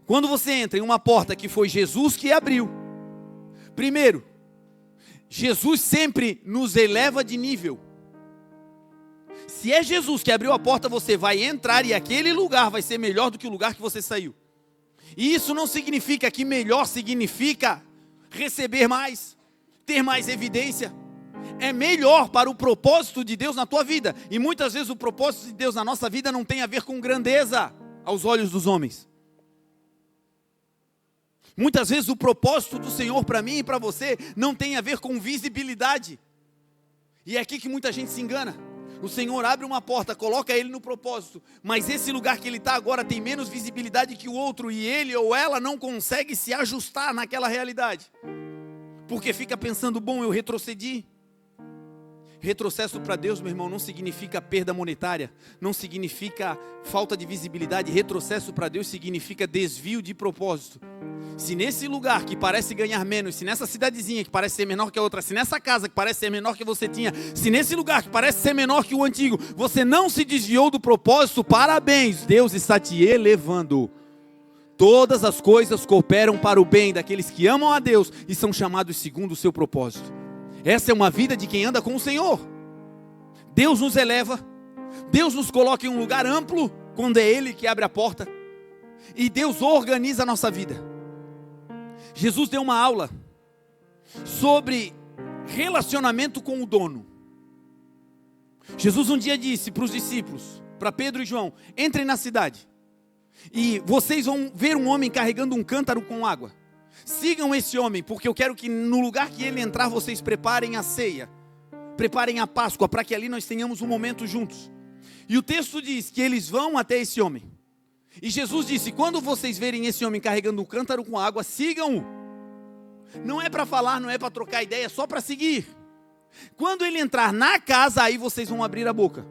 Quando você entra em uma porta que foi Jesus que abriu, primeiro, Jesus sempre nos eleva de nível. Se é Jesus que abriu a porta, você vai entrar e aquele lugar vai ser melhor do que o lugar que você saiu. E isso não significa que melhor significa receber mais, ter mais evidência. é melhor para o propósito de Deus na tua vida. E muitas vezes o propósito de Deus na nossa vida não tem a ver com grandeza aos olhos dos homens. Muitas vezes o propósito do Senhor para mim e para você não tem a ver com visibilidade. E é aqui que muita gente se engana. O Senhor abre uma porta, coloca ele no propósito, mas esse lugar que ele está agora tem menos visibilidade que o outro, e ele ou ela não consegue se ajustar naquela realidade, porque fica pensando, bom, eu retrocedi. Retrocesso para Deus, meu irmão, não significa perda monetária, não significa falta de visibilidade. Retrocesso para Deus significa desvio de propósito. Se nesse lugar que parece ganhar menos, se nessa cidadezinha que parece ser menor que a outra, se nessa casa que parece ser menor que você tinha, se nesse lugar que parece ser menor que o antigo, você não se desviou do propósito, parabéns, Deus está te elevando. Todas as coisas cooperam para o bem daqueles que amam a Deus e são chamados segundo o seu propósito. Essa é uma vida de quem anda com o Senhor. Deus nos eleva, Deus nos coloca em um lugar amplo, quando é Ele que abre a porta, e Deus organiza a nossa vida. Jesus deu uma aula sobre relacionamento com o dono. Jesus um dia disse para os discípulos, para Pedro e João, entrem na cidade, e vocês vão ver um homem carregando um cântaro com água. Sigam esse homem, porque eu quero que no lugar que ele entrar, vocês preparem a ceia, preparem a Páscoa, para que ali nós tenhamos um momento juntos. E o texto diz que eles vão até esse homem. E Jesus disse, quando vocês verem esse homem carregando um cântaro com água, sigam-o. Não é para falar, não é para trocar ideia, é só para seguir. Quando ele entrar na casa, aí vocês vão abrir a boca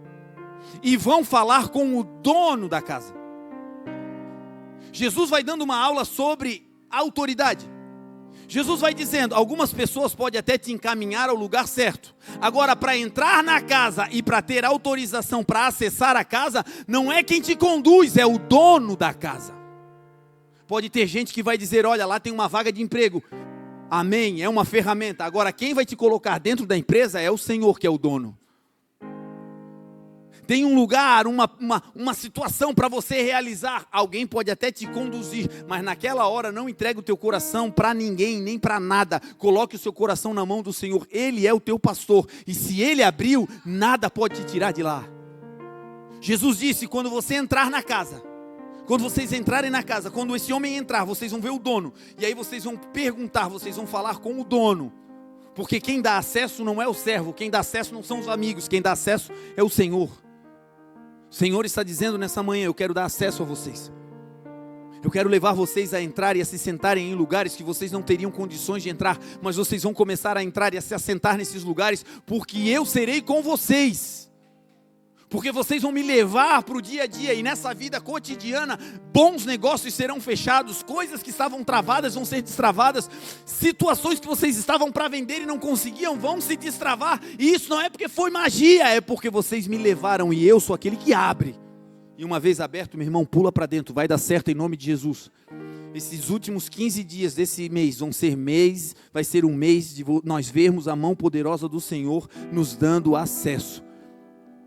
e vão falar com o dono da casa. Jesus vai dando uma aula sobre autoridade. Jesus vai dizendo, algumas pessoas podem até te encaminhar ao lugar certo. Agora, para entrar na casa e para ter autorização para acessar a casa, não é quem te conduz, é o dono da casa. Pode ter gente que vai dizer, olha, lá tem uma vaga de emprego. Amém, é uma ferramenta. Agora, quem vai te colocar dentro da empresa é o Senhor, que é o dono. Tem um lugar, uma situação para você realizar. Alguém pode até te conduzir, mas naquela hora não entregue o teu coração para ninguém, nem para nada. Coloque o seu coração na mão do Senhor. Ele é o teu pastor. E se Ele abriu, nada pode te tirar de lá. Jesus disse, quando você entrar na casa, quando vocês entrarem na casa, quando esse homem entrar, vocês vão ver o dono. E aí vocês vão perguntar, vocês vão falar com o dono. Porque quem dá acesso não é o servo, quem dá acesso não são os amigos, quem dá acesso é o Senhor. O Senhor está dizendo nessa manhã, eu quero dar acesso a vocês. Eu quero levar vocês a entrar e a se sentarem em lugares que vocês não teriam condições de entrar, mas vocês vão começar a entrar e a se assentar nesses lugares, porque eu serei com vocês. Porque vocês vão me levar para o dia a dia, e nessa vida cotidiana, bons negócios serão fechados, coisas que estavam travadas vão ser destravadas, situações que vocês estavam para vender e não conseguiam, vão se destravar, e isso não é porque foi magia, é porque vocês me levaram, e eu sou aquele que abre. E uma vez aberto, meu irmão, pula para dentro, vai dar certo em nome de Jesus. Esses últimos 15 dias desse mês vai ser um mês de nós vermos a mão poderosa do Senhor nos dando acesso.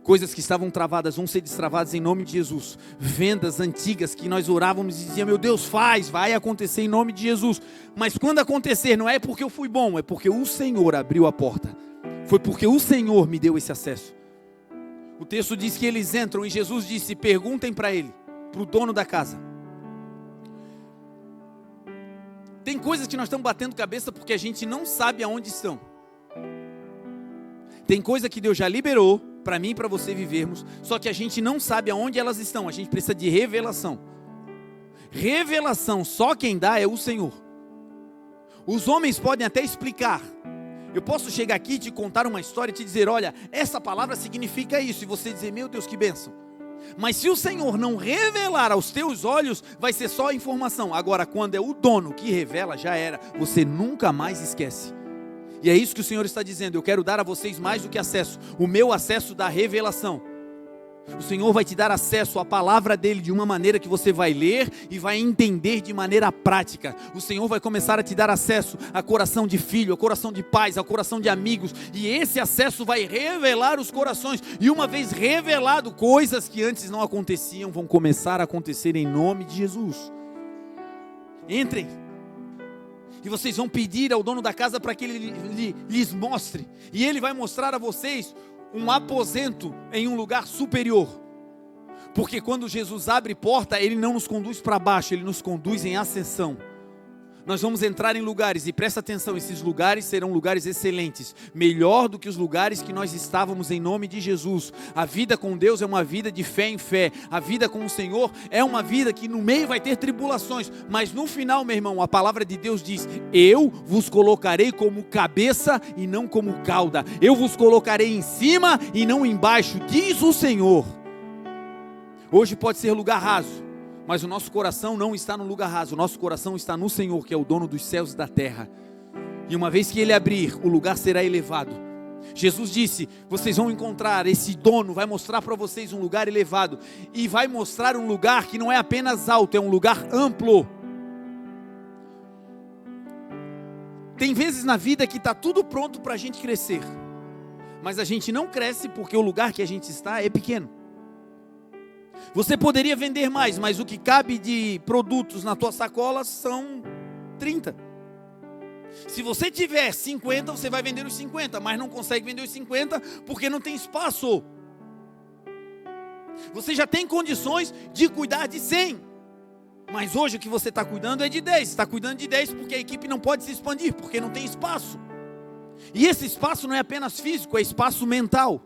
Coisas que estavam travadas vão ser destravadas em nome de Jesus. Vendas antigas que nós orávamos e dizíamos, meu Deus, vai acontecer em nome de Jesus. Mas quando acontecer, não é porque eu fui bom, é porque o Senhor abriu a porta. Foi porque o Senhor me deu esse acesso. O texto diz que eles entram e Jesus disse, perguntem para ele, para o dono da casa. Tem coisas que nós estamos batendo cabeça porque a gente não sabe aonde estão. Tem coisa que Deus já liberou para mim e para você vivermos, só que a gente não sabe aonde elas estão, a gente precisa de revelação. Revelação, só quem dá é o Senhor. Os homens podem até explicar. Eu posso chegar aqui e te contar uma história e te dizer, olha, essa palavra significa isso, e você dizer, meu Deus, que bênção. Mas se o Senhor não revelar aos teus olhos, vai ser só informação. Agora, quando é o dono que revela, já era, você nunca mais esquece. E é isso que o Senhor está dizendo, eu quero dar a vocês mais do que acesso, o meu acesso da revelação. O Senhor vai te dar acesso à palavra dele de uma maneira que você vai ler e vai entender de maneira prática. O Senhor vai começar a te dar acesso a coração de filho, a coração de pais, a coração de amigos. E esse acesso vai revelar os corações. E uma vez revelado, coisas que antes não aconteciam vão começar a acontecer em nome de Jesus. Entrem. E vocês vão pedir ao dono da casa para que ele lhes mostre. E ele vai mostrar a vocês um aposento em um lugar superior. Porque quando Jesus abre porta, ele não nos conduz para baixo, ele nos conduz em ascensão. Nós vamos entrar em lugares, e presta atenção, esses lugares serão lugares excelentes, melhor do que os lugares que nós estávamos em nome de Jesus. A vida com Deus é uma vida de fé em fé, a vida com o Senhor é uma vida que no meio vai ter tribulações, mas no final, meu irmão, a palavra de Deus diz: eu vos colocarei como cabeça e não como cauda, eu vos colocarei em cima e não embaixo, diz o Senhor. Hoje pode ser lugar raso, mas o nosso coração não está no lugar raso, o nosso coração está no Senhor, que é o dono dos céus e da terra. E uma vez que Ele abrir, o lugar será elevado. Jesus disse: vocês vão encontrar esse dono, vai mostrar para vocês um lugar elevado, e vai mostrar um lugar que não é apenas alto, é um lugar amplo. Tem vezes na vida que está tudo pronto para a gente crescer, mas a gente não cresce porque o lugar que a gente está é pequeno. Você poderia vender mais, mas o que cabe de produtos na tua sacola são 30. Se você tiver 50, você vai vender os 50, mas não consegue vender os 50 porque não tem espaço. Você já tem condições de cuidar de 100, mas hoje o que você está cuidando é de 10. Você está cuidando de 10 porque a equipe não pode se expandir, porque não tem espaço. E esse espaço não é apenas físico, é espaço mental,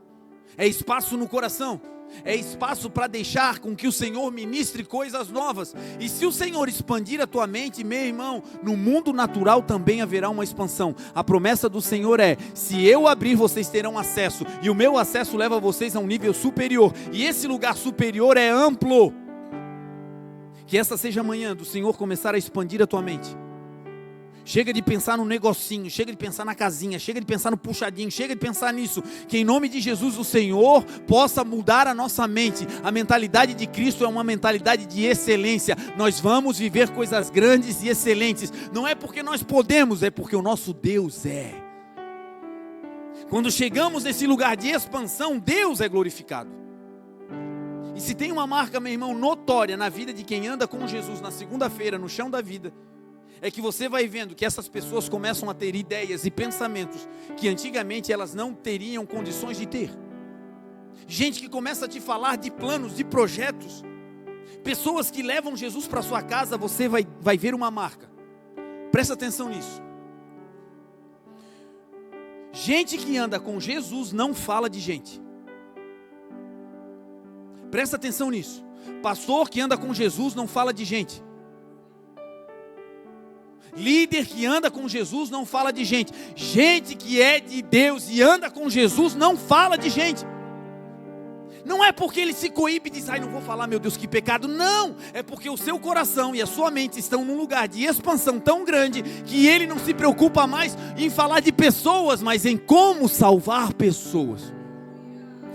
é espaço no coração. É espaço para deixar com que o Senhor ministre coisas novas. E se o Senhor expandir a tua mente, meu irmão, no mundo natural também haverá uma expansão. A promessa do Senhor é: se eu abrir, vocês terão acesso, e o meu acesso leva vocês a um nível superior, e esse lugar superior é amplo. Que essa seja a manhã do Senhor começar a expandir a tua mente. Chega de pensar no negocinho, chega de pensar na casinha, chega de pensar no puxadinho, chega de pensar nisso. Que em nome de Jesus o Senhor possa mudar a nossa mente. A mentalidade de Cristo é uma mentalidade de excelência. Nós vamos viver coisas grandes e excelentes. Não é porque nós podemos, é porque o nosso Deus é. Quando chegamos nesse lugar de expansão, Deus é glorificado. E se tem uma marca, meu irmão, notória na vida de quem anda com Jesus na segunda-feira, no chão da vida, é que você vai vendo que essas pessoas começam a ter ideias e pensamentos que antigamente elas não teriam condições de ter. Gente que começa a te falar de planos, de projetos. Pessoas que levam Jesus para sua casa, você vai ver uma marca. Presta atenção nisso. Gente que anda com Jesus não fala de gente. Presta atenção nisso. Pastor que anda com Jesus não fala de gente. Líder que anda com Jesus não fala de gente. Gente que é de Deus e anda com Jesus não fala de gente. Não é porque ele se coíbe e diz: ai, não vou falar, meu Deus, que pecado. Não, é porque o seu coração e a sua mente estão num lugar de expansão tão grande que ele não se preocupa mais em falar de pessoas, mas em como salvar pessoas.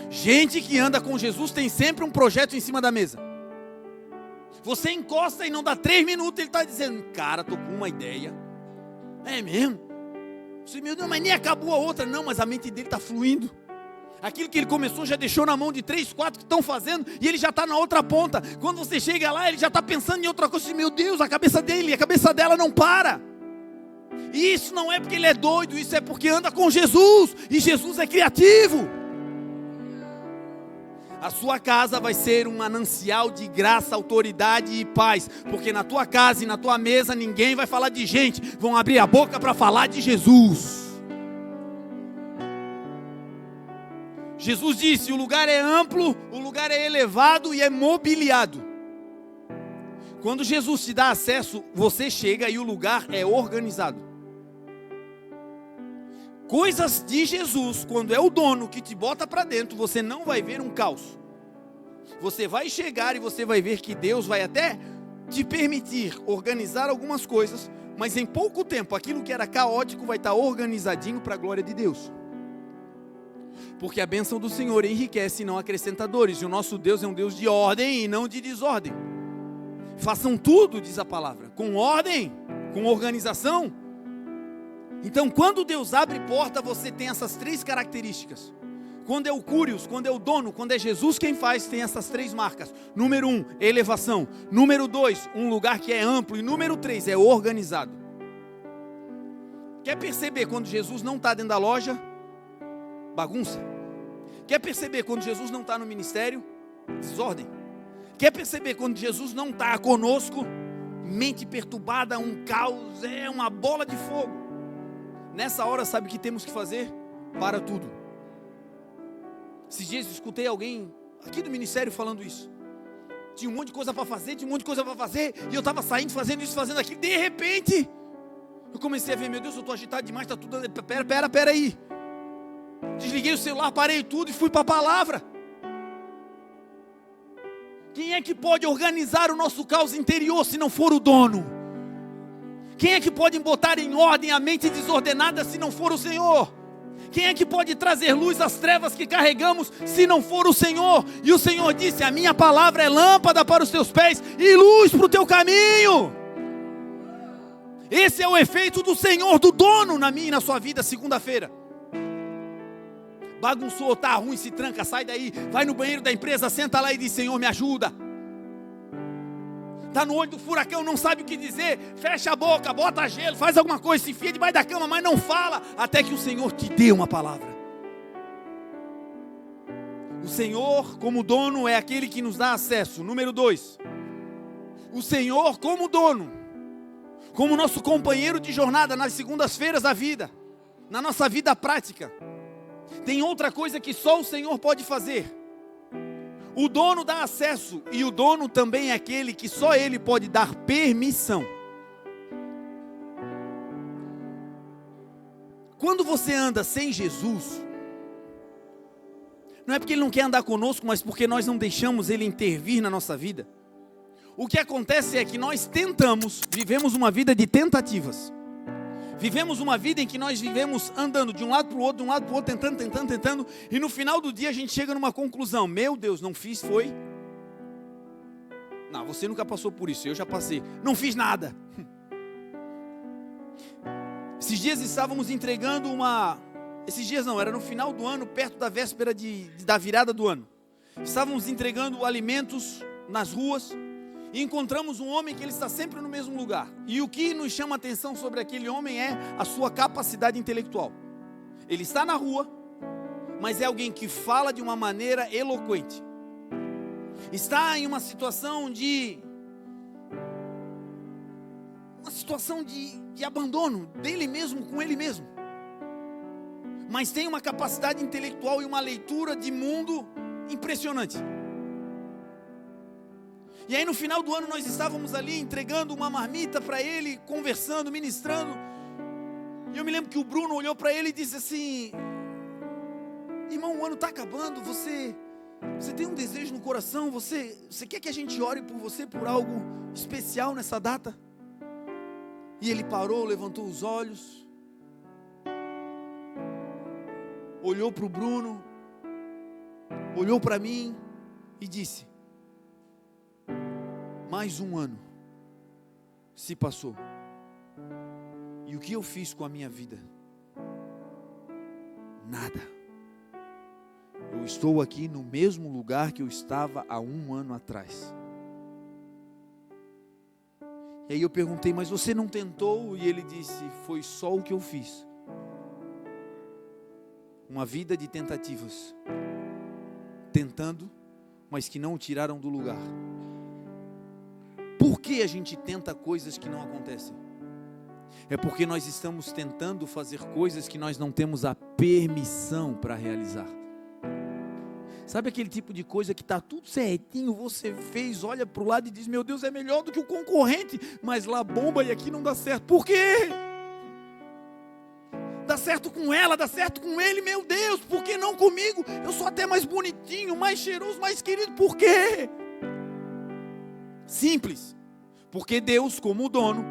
Gente que anda com Jesus tem sempre um projeto em cima da mesa. Você encosta e não dá 3 minutos, ele está dizendo: cara, estou com uma ideia. É mesmo? Você, meu Deus, mas nem acabou a outra. Não, mas a mente dele está fluindo. Aquilo que ele começou já deixou na mão de 3, 4 que estão fazendo, e ele já está na outra ponta. Quando você chega lá, ele já está pensando em outra coisa. Meu Deus, a cabeça dele, a cabeça dela não para. E isso não é porque ele é doido, isso é porque anda com Jesus, e Jesus é criativo. A sua casa vai ser um manancial de graça, autoridade e paz, porque na tua casa e na tua mesa ninguém vai falar de gente, vão abrir a boca para falar de Jesus. Jesus disse: o lugar é amplo, o lugar é elevado e é mobiliado. Quando Jesus te dá acesso, você chega e o lugar é organizado. Coisas de Jesus, quando é o dono que te bota para dentro, você não vai ver um caos. Você vai chegar e você vai ver que Deus vai até te permitir organizar algumas coisas, mas em pouco tempo, aquilo que era caótico vai estar organizadinho para a glória de Deus. Porque a bênção do Senhor enriquece e não acrescenta dores, e o nosso Deus é um Deus de ordem e não de desordem. Façam tudo, diz a palavra, com ordem, com organização. Então, quando Deus abre porta, você tem essas 3 características. Quando é o Curios, quando é o dono, quando é Jesus quem faz, tem essas 3 marcas. Número 1, elevação. Número 2, um lugar que é amplo. E número 3, é organizado. Quer perceber quando Jesus não está dentro da loja? Bagunça. Quer perceber quando Jesus não está no ministério? Desordem. Quer perceber quando Jesus não está conosco? Mente perturbada, um caos, uma bola de fogo. Nessa hora, sabe o que temos que fazer? Para tudo. Esses dias eu escutei alguém aqui do ministério falando isso. Tinha um monte de coisa para fazer, e eu estava saindo, fazendo isso, fazendo aquilo. De repente, eu comecei a ver, meu Deus, eu estou agitado demais, está tudo... Pera aí. Desliguei o celular, parei tudo e fui para a palavra. Quem é que pode organizar o nosso caos interior se não for o dono? Quem é que pode botar em ordem a mente desordenada se não for o Senhor? Quem é que pode trazer luz às trevas que carregamos se não for o Senhor? E o Senhor disse, a minha palavra é lâmpada para os teus pés e luz para o teu caminho. Esse é o efeito do Senhor, do dono na minha e na sua vida, segunda-feira. Bagunçou, tá ruim, se tranca, sai daí, vai no banheiro da empresa, senta lá e diz, Senhor, me ajuda. Está no olho do furacão, não sabe o que dizer, fecha a boca, bota gelo, faz alguma coisa, se enfia debaixo da cama, mas não fala, até que o Senhor te dê uma palavra. O Senhor, como dono, é aquele que nos dá acesso. Número 2, o Senhor, como dono, como nosso companheiro de jornada nas segundas-feiras da vida, na nossa vida prática, tem outra coisa que só o Senhor pode fazer. O dono dá acesso, e o dono também é aquele que só ele pode dar permissão. Quando você anda sem Jesus, não é porque ele não quer andar conosco, mas porque nós não deixamos ele intervir na nossa vida. O que acontece é que nós vivemos uma vida de tentativas. Vivemos uma vida em que nós vivemos andando de um lado para o outro, tentando, e no final do dia a gente chega numa conclusão, meu Deus, não fiz, foi? Não, você nunca passou por isso, eu já passei, não fiz nada. Esses dias estávamos entregando era no final do ano, perto da véspera da virada do ano. Estávamos entregando alimentos nas ruas, e encontramos um homem que ele está sempre no mesmo lugar. E o que nos chama a atenção sobre aquele homem é a sua capacidade intelectual. Ele está na rua, mas é alguém que fala de uma maneira eloquente. Está em uma situação de abandono dele mesmo com ele mesmo. Mas tem uma capacidade intelectual e uma leitura de mundo impressionante. E aí no final do ano nós estávamos ali entregando uma marmita para ele, conversando, ministrando. E eu me lembro que o Bruno olhou para ele e disse assim, irmão, o ano está acabando, você tem um desejo no coração, você quer que a gente ore por você, por algo especial nessa data? E ele parou, levantou os olhos, olhou para o Bruno, olhou para mim e disse, mais um ano se passou, e o que eu fiz com a minha vida? Nada. Eu estou aqui no mesmo lugar que eu estava há um ano atrás. E aí eu perguntei, mas você não tentou? E ele disse, foi só o que eu fiz. Uma vida de tentativas, tentando, mas que não o tiraram do lugar. Por que a gente tenta coisas que não acontecem? É porque nós estamos tentando fazer coisas que nós não temos a permissão para realizar. Sabe aquele tipo de coisa que está tudo certinho, você fez, olha para o lado e diz, meu Deus, é melhor do que o concorrente, mas lá bomba e aqui não dá certo. Por quê? Dá certo com ela, dá certo com ele, meu Deus, por que não comigo? Eu sou até mais bonitinho, mais cheiroso, mais querido, por quê? Simples, porque Deus, como dono,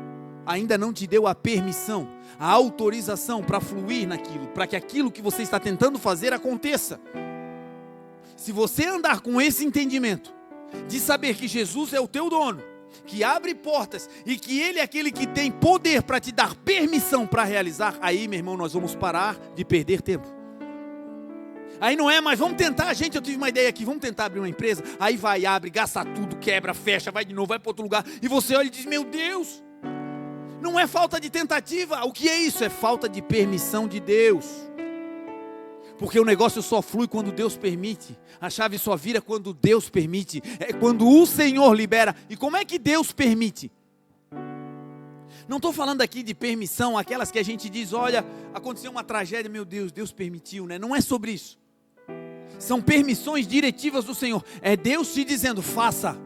ainda não te deu a permissão, a autorização para fluir naquilo, para que aquilo que você está tentando fazer aconteça. Se você andar com esse entendimento, de saber que Jesus é o teu dono, que abre portas e que Ele é aquele que tem poder para te dar permissão para realizar, aí, meu irmão, nós vamos parar de perder tempo. Aí não é, mas vamos tentar, gente, eu tive uma ideia aqui, vamos tentar abrir uma empresa, aí vai, abre, gasta tudo, quebra, fecha, vai de novo, vai para outro lugar, e você olha e diz, meu Deus, Não é falta de tentativa. O que é isso? É falta de permissão de Deus. Porque o negócio só flui quando Deus permite. A chave só vira quando Deus permite. É quando o Senhor libera. E como é que Deus permite? Não estou falando aqui de permissão, aquelas que a gente diz, olha, aconteceu uma tragédia, meu Deus, Deus permitiu, né? Não é sobre isso. São permissões diretivas do Senhor. É Deus te dizendo, faça.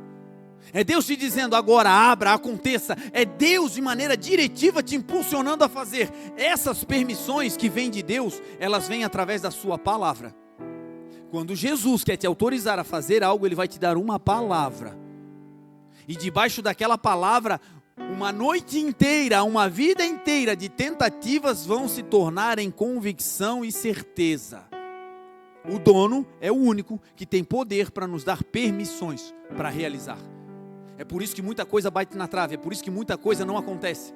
É Deus te dizendo, agora abra, aconteça. É Deus de maneira diretiva te impulsionando a fazer. Essas permissões que vêm de Deus, elas vêm através da sua palavra. Quando Jesus quer te autorizar a fazer algo, Ele vai te dar uma palavra. E debaixo daquela palavra, uma noite inteira, uma vida inteira de tentativas vão se tornar em convicção e certeza. O dono é o único que tem poder para nos dar permissões para realizar. É por isso que muita coisa bate na trave, é por isso que muita coisa não acontece.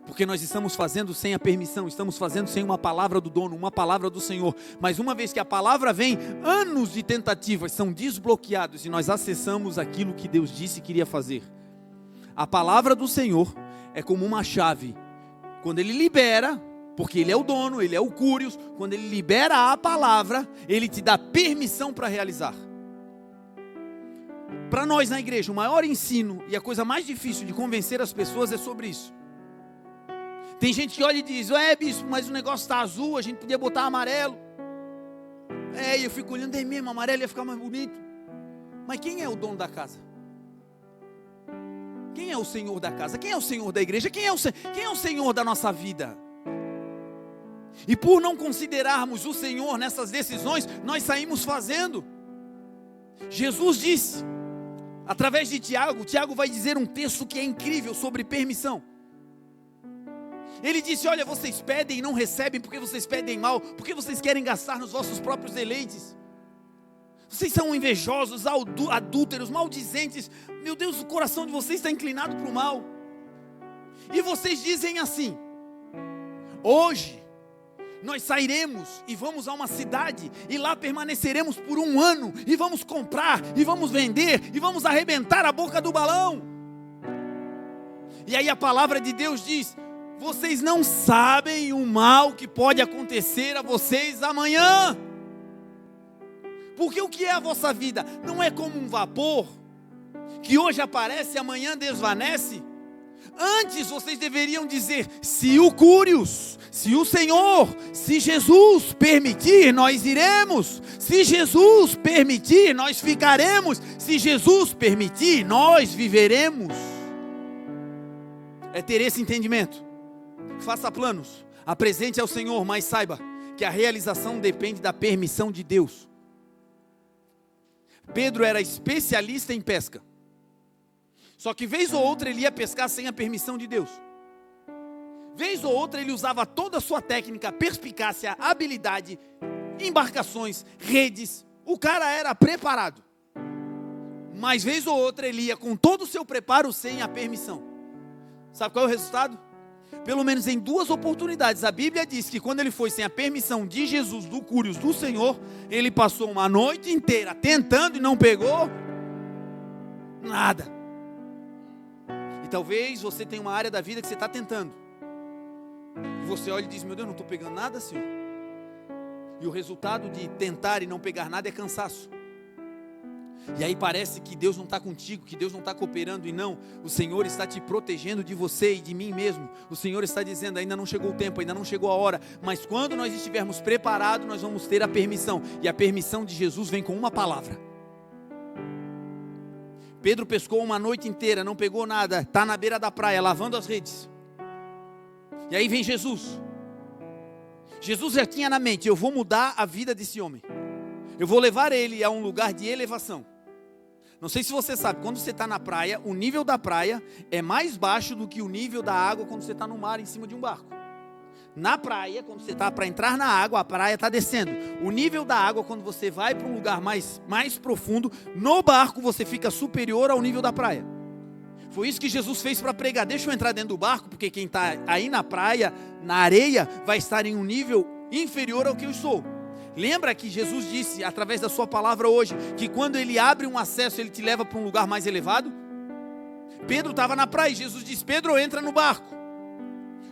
Porque nós estamos fazendo sem a permissão, estamos fazendo sem uma palavra do dono, uma palavra do Senhor. Mas uma vez que a palavra vem, anos de tentativas são desbloqueados e nós acessamos aquilo que Deus disse que iria fazer. A palavra do Senhor é como uma chave. Quando Ele libera, porque Ele é o dono, Ele é o Curios, quando Ele libera a palavra, Ele te dá permissão para realizar. Para nós na igreja, o maior ensino e a coisa mais difícil de convencer as pessoas é sobre isso. Tem gente que olha e diz, bispo, mas o negócio está azul, a gente podia botar amarelo. E eu fico olhando, é mesmo, amarelo ia ficar mais bonito. Mas quem é o dono da casa? Quem é o Senhor da casa? Quem é o Senhor da igreja? Quem é o Senhor da nossa vida? E por não considerarmos o Senhor nessas decisões, nós saímos fazendo. Jesus disse, através de Tiago vai dizer um texto que é incrível sobre permissão. Ele disse, olha, vocês pedem e não recebem porque vocês pedem mal, porque vocês querem gastar nos vossos próprios deleites. Vocês são invejosos, adúlteros, maldizentes. Meu Deus, o coração de vocês está inclinado para o mal. E vocês dizem assim, hoje nós sairemos e vamos a uma cidade e lá permaneceremos por 1 ano e vamos comprar e vamos vender e vamos arrebentar a boca do balão. E aí a palavra de Deus diz, vocês não sabem o mal que pode acontecer a vocês amanhã. Porque o que é a vossa vida? Não é como um vapor, que hoje aparece e amanhã desvanece. Antes vocês deveriam dizer, se o Curios, se o Senhor, se Jesus permitir, nós iremos. Se Jesus permitir, nós ficaremos. Se Jesus permitir, nós viveremos. É ter esse entendimento. Faça planos, apresente ao Senhor, mas saiba que a realização depende da permissão de Deus. Pedro era especialista em pesca. Só que vez ou outra ele ia pescar sem a permissão de Deus. Vez ou outra ele usava toda a sua técnica, perspicácia, habilidade, embarcações, redes. O cara era preparado. Mas vez ou outra ele ia com todo o seu preparo sem a permissão. Sabe qual é o resultado? Pelo menos em 2 oportunidades, a Bíblia diz que quando ele foi sem a permissão de Jesus, do Curios, do Senhor, ele passou uma noite inteira tentando e não pegou nada. E talvez você tenha uma área da vida que você está tentando. E você olha e diz, meu Deus, não estou pegando nada, Senhor. E o resultado de tentar e não pegar nada é cansaço. E aí parece que Deus não está contigo, que Deus não está cooperando, e não, o Senhor está te protegendo de você e de mim mesmo. O Senhor está dizendo, ainda não chegou o tempo, ainda não chegou a hora, mas quando nós estivermos preparados, nós vamos ter a permissão, e a permissão de Jesus vem com uma palavra. Pedro pescou uma noite inteira, não pegou nada, está na beira da praia, lavando as redes, e aí vem Jesus. Jesus já tinha na mente, eu vou mudar a vida desse homem, eu vou levar ele a um lugar de elevação. Não sei se você sabe, quando você está na praia, o nível da praia é mais baixo do que o nível da água quando você está no mar, em cima de um barco. Na praia, quando você está para entrar na água, a praia está descendo. O nível da água, quando você vai para um lugar mais profundo, no barco você fica superior ao nível da praia. Foi isso que Jesus fez para pregar. Deixa eu entrar dentro do barco, porque quem está aí na praia, na areia, vai estar em um nível inferior ao que eu estou. Lembra que Jesus disse, através da sua palavra hoje, que quando ele abre um acesso, ele te leva para um lugar mais elevado? Pedro estava na praia e Jesus disse, Pedro, entra no barco.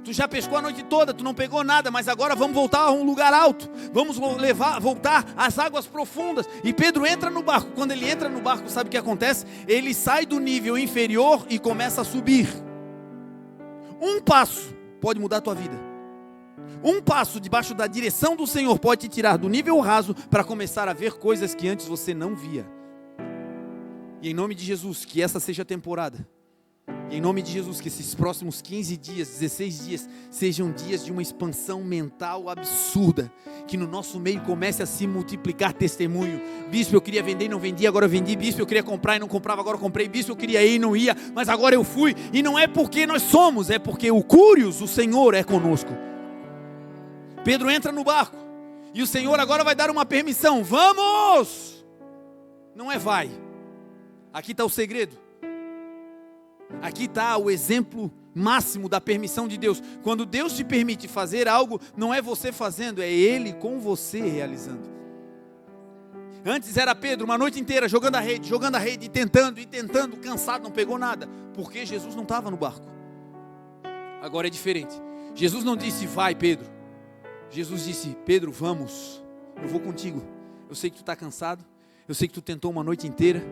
Tu já pescou a noite toda, tu não pegou nada, mas agora vamos voltar a um lugar alto. Vamos voltar às águas profundas. E Pedro entra no barco. Quando ele entra no barco, sabe o que acontece? Ele sai do nível inferior e começa a subir. Um passo pode mudar a tua vida. Um passo debaixo da direção do Senhor pode te tirar do nível raso para começar a ver coisas que antes você não via. E em nome de Jesus, que essa seja a temporada. E em nome de Jesus, que esses próximos 15 dias, 16 dias, sejam dias de uma expansão mental absurda. Que no nosso meio comece a se multiplicar testemunho. Bispo, eu queria vender e não vendia, agora eu vendi. Bispo, eu queria comprar e não comprava, agora eu comprei. Bispo, eu queria ir e não ia, mas agora eu fui. E não é porque nós somos, é porque o Curios, o Senhor, é conosco. Pedro entra no barco. E o Senhor agora vai dar uma permissão. Vamos! Não é vai. Aqui está o segredo. Aqui está o exemplo máximo da permissão de Deus. Quando Deus te permite fazer algo, não é você fazendo, é Ele com você realizando. Antes era Pedro uma noite inteira jogando a rede, e tentando, cansado, não pegou nada, porque Jesus não estava no barco. Agora é diferente. Jesus não disse, vai Pedro. Jesus disse, Pedro, vamos, eu vou contigo. Eu sei que tu está cansado, eu sei que tu tentou uma noite inteira.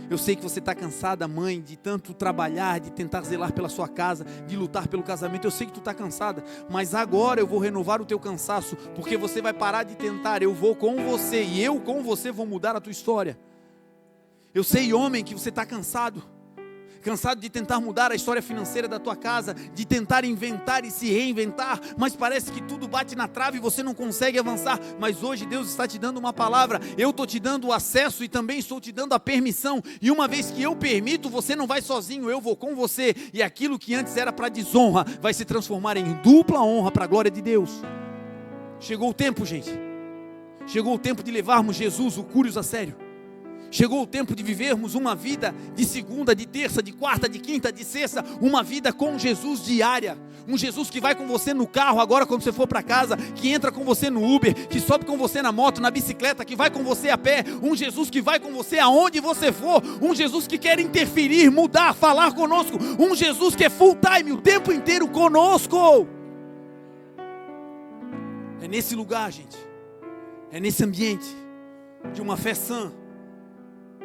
Eu sei que você está cansada, mãe, de tanto trabalhar, de tentar zelar pela sua casa, de lutar pelo casamento. Eu sei que tu está cansada, mas agora eu vou renovar o teu cansaço, porque você vai parar de tentar. Eu vou com você e eu com você vou mudar a tua história. Eu sei, homem, que você está cansado de tentar mudar a história financeira da tua casa, de tentar inventar e se reinventar, mas parece que tudo bate na trave e você não consegue avançar. Mas hoje Deus está te dando uma palavra. Eu estou te dando o acesso e também estou te dando a permissão. E uma vez que eu permito, você não vai sozinho, eu vou com você. E aquilo que antes era para desonra vai se transformar em dupla honra para a glória de Deus. Chegou o tempo, gente. Chegou o tempo de levarmos Jesus, o Curios, a sério. Chegou o tempo de vivermos uma vida de segunda, de terça, de quarta, de quinta, de sexta, uma vida com Jesus diária. Um Jesus que vai com você no carro agora quando você for para casa, que entra com você no Uber, que sobe com você na moto, na bicicleta, que vai com você a pé. Um Jesus que vai com você aonde você for. Um Jesus que quer interferir, mudar, falar conosco. Um Jesus que é full time, o tempo inteiro conosco. É nesse lugar, gente. É nesse ambiente de uma fé sã,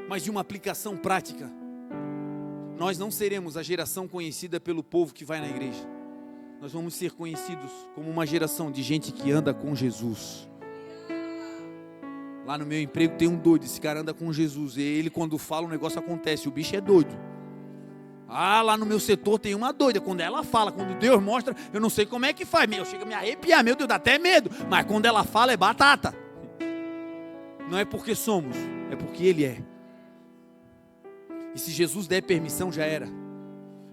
mas de uma aplicação prática. Nós não seremos a geração conhecida pelo povo que vai na igreja. Nós vamos ser conhecidos como uma geração de gente que anda com Jesus. Lá no meu emprego tem um doido, esse cara anda com Jesus. E ele, quando fala, o negócio acontece. O bicho é doido. Lá no meu setor tem uma doida. Quando ela fala, quando Deus mostra, eu não sei como é que faz. Chega a me arrepiar, meu Deus, dá até medo. Mas quando ela fala é batata. Não é porque somos, é porque Ele é. E se Jesus der permissão, já era.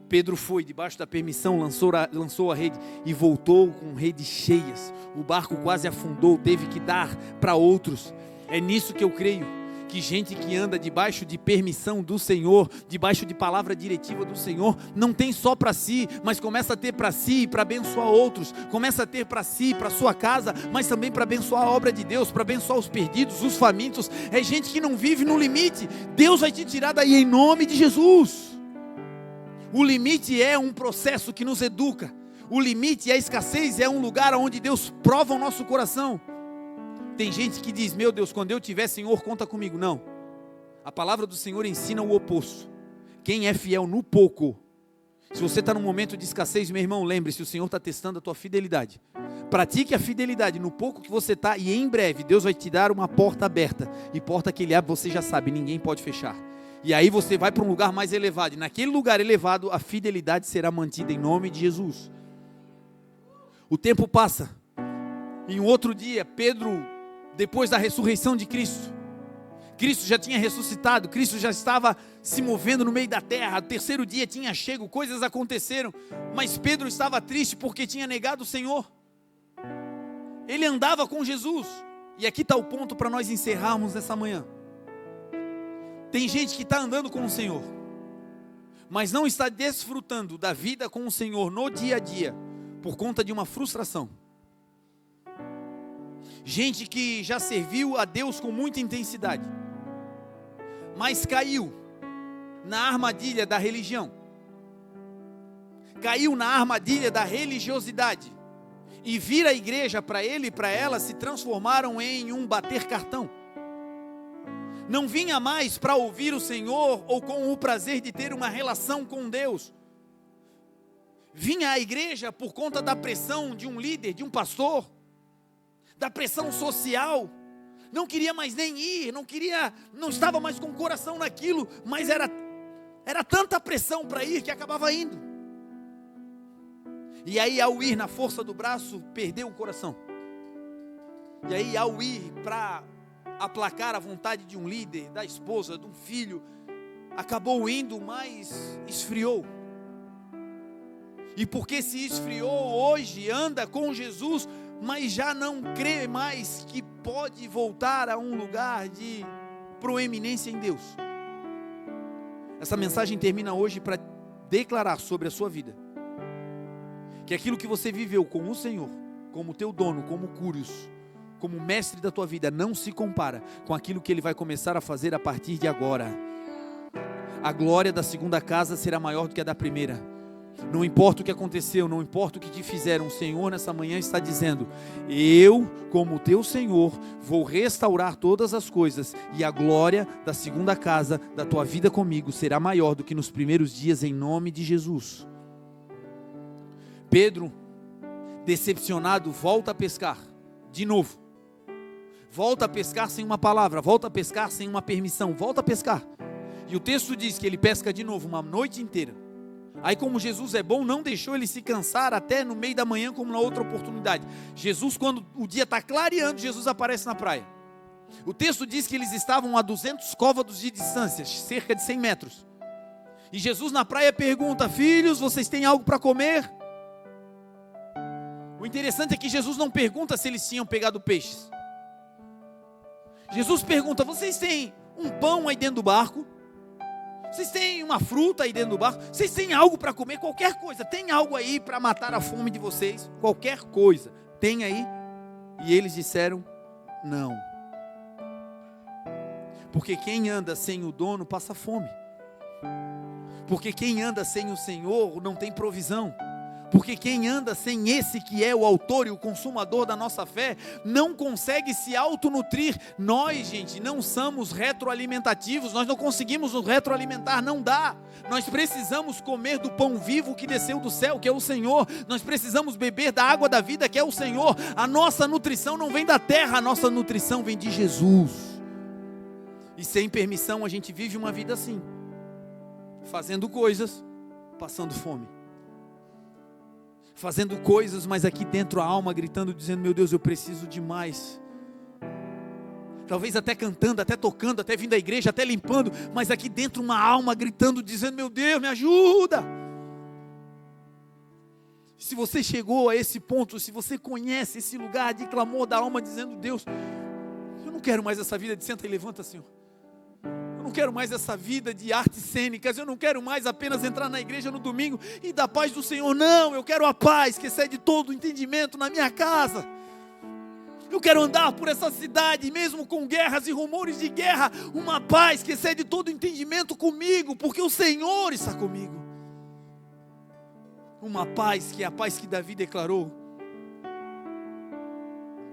Pedro foi, debaixo da permissão, lançou a rede e voltou com redes cheias. O barco quase afundou, teve que dar para outros. É nisso que eu creio, que gente que anda debaixo de permissão do Senhor, debaixo de palavra diretiva do Senhor, não tem só para si, mas começa a ter para si e para abençoar outros. Começa a ter para si, para sua casa, mas também para abençoar a obra de Deus, para abençoar os perdidos, os famintos. É gente que não vive no limite. Deus vai te tirar daí em nome de Jesus. O limite é um processo que nos educa. O limite, a escassez, é um lugar onde Deus prova o nosso coração. Tem gente que diz, meu Deus, quando eu tiver, Senhor, conta comigo. Não, a palavra do Senhor ensina o oposto. Quem é fiel no pouco, se você está num momento de escassez, meu irmão, lembre-se, o Senhor está testando a tua fidelidade. Pratique a fidelidade no pouco que você está, e em breve Deus vai te dar uma porta aberta. E porta que Ele abre, você já sabe, ninguém pode fechar. E aí você vai para um lugar mais elevado, e naquele lugar elevado a fidelidade será mantida em nome de Jesus. O tempo passa. Em um outro dia, Pedro, depois da ressurreição de Cristo já tinha ressuscitado, Cristo já estava se movendo no meio da terra, o terceiro dia tinha chego, coisas aconteceram, mas Pedro estava triste porque tinha negado o Senhor. Ele andava com Jesus, e aqui está o ponto para nós encerrarmos nessa manhã. Tem gente que está andando com o Senhor, mas não está desfrutando da vida com o Senhor no dia a dia, por conta de uma frustração. Gente que já serviu a Deus com muita intensidade, mas caiu na armadilha da religião. caiu na armadilha da religiosidade e vir a igreja para ele e para ela se transformaram em um bater cartão. Não vinha mais para ouvir o Senhor ou com o prazer de ter uma relação com Deus. Vinha à igreja por conta da pressão de um líder, de um pastor, da pressão social. Não queria mais nem ir, não estava mais com o coração naquilo, mas era tanta pressão para ir que acabava indo. E aí, ao ir na força do braço, perdeu o coração. E aí, ao ir para aplacar a vontade de um líder, da esposa, de um filho, acabou indo, mas esfriou. E porque se esfriou, hoje anda com Jesus, mas já não crê mais que pode voltar a um lugar de proeminência em Deus. Essa mensagem termina hoje para declarar sobre a sua vida que aquilo que você viveu com o Senhor, como teu dono, como Curios, como mestre da tua vida, não se compara com aquilo que Ele vai começar a fazer a partir de agora. A glória da segunda casa será maior do que a da primeira. Não importa o que aconteceu, não importa o que te fizeram, o Senhor nessa manhã está dizendo: eu, como teu Senhor, vou restaurar todas as coisas, e a glória da segunda casa da tua vida comigo será maior do que nos primeiros dias, em nome de Jesus. Pedro, decepcionado, volta a pescar, de novo. Volta a pescar sem uma palavra, volta a pescar sem uma permissão, volta a pescar. E o texto diz que ele pesca de novo uma noite inteira. Aí, como Jesus é bom, não deixou ele se cansar até no meio da manhã, como na outra oportunidade. Jesus, quando o dia está clareando, Jesus aparece na praia. O texto diz que eles estavam a 200 côvados de distância, cerca de 100 metros. E Jesus na praia pergunta: filhos, vocês têm algo para comer? O interessante é que Jesus não pergunta se eles tinham pegado peixes. Jesus pergunta: vocês têm um pão aí dentro do barco? Vocês têm uma fruta aí dentro do barco? Vocês têm algo para comer? Qualquer coisa. Tem algo aí para matar a fome de vocês? Qualquer coisa. Tem aí? E eles disseram: não. Porque quem anda sem o dono passa fome. Porque quem anda sem o Senhor não tem provisão. Porque quem anda sem esse que é o autor e o consumador da nossa fé, não consegue se autonutrir. Nós, gente, não somos retroalimentativos, nós não conseguimos nos retroalimentar, não dá. Nós precisamos comer do pão vivo que desceu do céu, que é o Senhor. Nós precisamos beber da água da vida, que é o Senhor. A nossa nutrição não vem da terra, a nossa nutrição vem de Jesus. E sem permissão a gente vive uma vida assim, fazendo coisas, passando fome. Fazendo coisas, mas aqui dentro a alma gritando, dizendo: meu Deus, eu preciso de mais. Talvez até cantando, até tocando, até vindo à igreja, até limpando, mas aqui dentro uma alma gritando, dizendo: meu Deus, me ajuda. Se você chegou a esse ponto, se você conhece esse lugar de clamor da alma, dizendo: Deus, eu não quero mais essa vida de senta e levanta, Senhor. Eu não quero mais essa vida de artes cênicas, eu não quero mais apenas entrar na igreja no domingo e da paz do Senhor, não, eu quero a paz que excede todo o entendimento na minha casa. Eu quero andar por essa cidade, mesmo com guerras e rumores de guerra, uma paz que excede todo o entendimento comigo, porque o Senhor está comigo. Uma paz que é a paz que Davi declarou: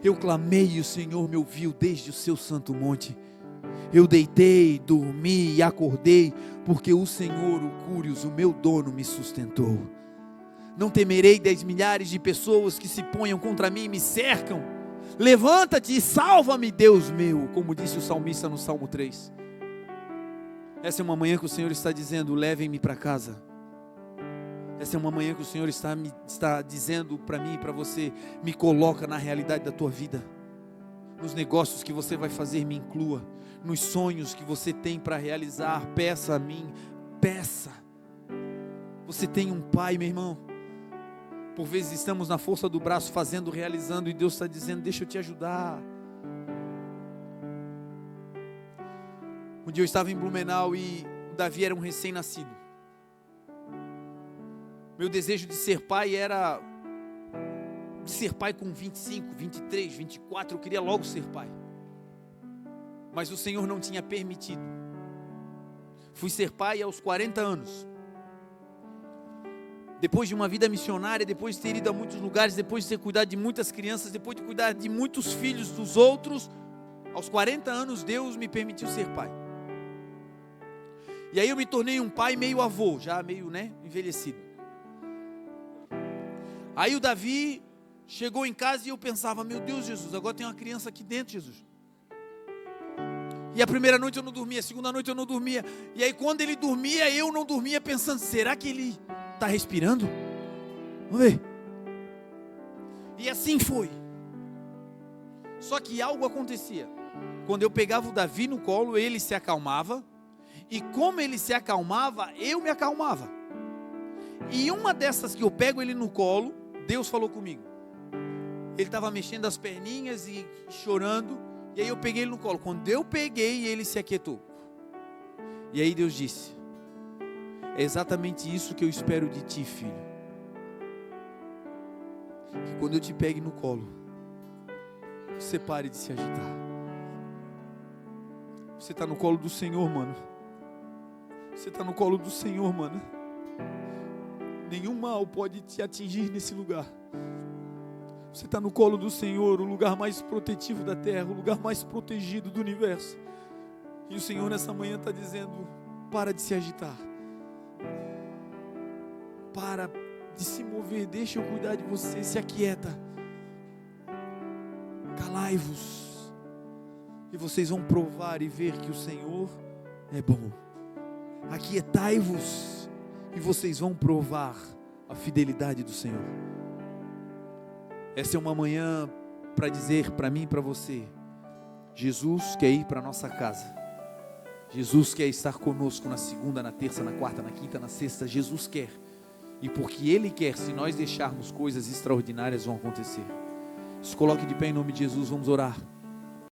eu clamei e o Senhor me ouviu desde o seu santo monte. Eu deitei, dormi e acordei, porque o Senhor, o Curios, o meu dono, me sustentou. Não temerei 10 milhares de pessoas que se ponham contra mim e me cercam. Levanta-te e salva-me, Deus meu, como disse o salmista no Salmo 3. Essa é uma manhã que o Senhor está dizendo: levem-me para casa. Essa é uma manhã que o Senhor está dizendo para mim e para você: me coloca na realidade da tua vida. Nos negócios que você vai fazer, me inclua. Nos sonhos que você tem para realizar, peça a mim, peça. Você tem um pai, meu irmão. Por vezes estamos na força do braço, fazendo, realizando, e Deus está dizendo: deixa eu te ajudar. Um dia eu estava em Blumenau e o Davi era um recém-nascido. Meu desejo de ser pai era de ser pai com 25, 23, 24, eu queria logo ser pai. Mas o Senhor não tinha permitido. Fui ser pai aos 40 anos. depois de uma vida missionária, depois de ter ido a muitos lugares, depois de ter cuidado de muitas crianças, depois de cuidar de muitos filhos dos outros, aos 40 anos Deus me permitiu ser pai. E aí eu me tornei um pai meio avô, já meio, envelhecido. Aí o Davi chegou em casa e eu pensava, meu Deus, Jesus, agora tem uma criança aqui dentro, Jesus. E a primeira noite eu não dormia, a segunda noite eu não dormia. E aí quando ele dormia, eu não dormia, pensando, será que ele está respirando? Vamos ver. E assim foi. Só que algo acontecia. Quando eu pegava o Davi no colo, ele se acalmava. E como ele se acalmava, eu me acalmava. E uma dessas que eu pego ele no colo, Deus falou comigo. Ele estava mexendo as perninhas e chorando. E aí eu peguei ele no colo. Quando eu peguei, ele se aquietou. E aí Deus disse: é exatamente isso que eu espero de ti, filho. Que quando eu te pegue no colo, você pare de se agitar. Você está no colo do Senhor, mano. Você está no colo do Senhor, mano. Nenhum mal pode te atingir nesse lugar. Você está no colo do Senhor, o lugar mais protetivo da terra, o lugar mais protegido do universo. E o Senhor nessa manhã está dizendo: para de se agitar. Para de se mover, deixa eu cuidar de você, se aquieta. Calai-vos. E vocês vão provar e ver que o Senhor é bom. Aquietai-vos. E vocês vão provar a fidelidade do Senhor. Essa é uma manhã para dizer para mim e para você: Jesus quer ir para a nossa casa. Jesus quer estar conosco na segunda, na terça, na quarta, na quinta, na sexta. Jesus quer. E porque Ele quer, se nós deixarmos, coisas extraordinárias vão acontecer. Se coloque de pé em nome de Jesus, vamos orar.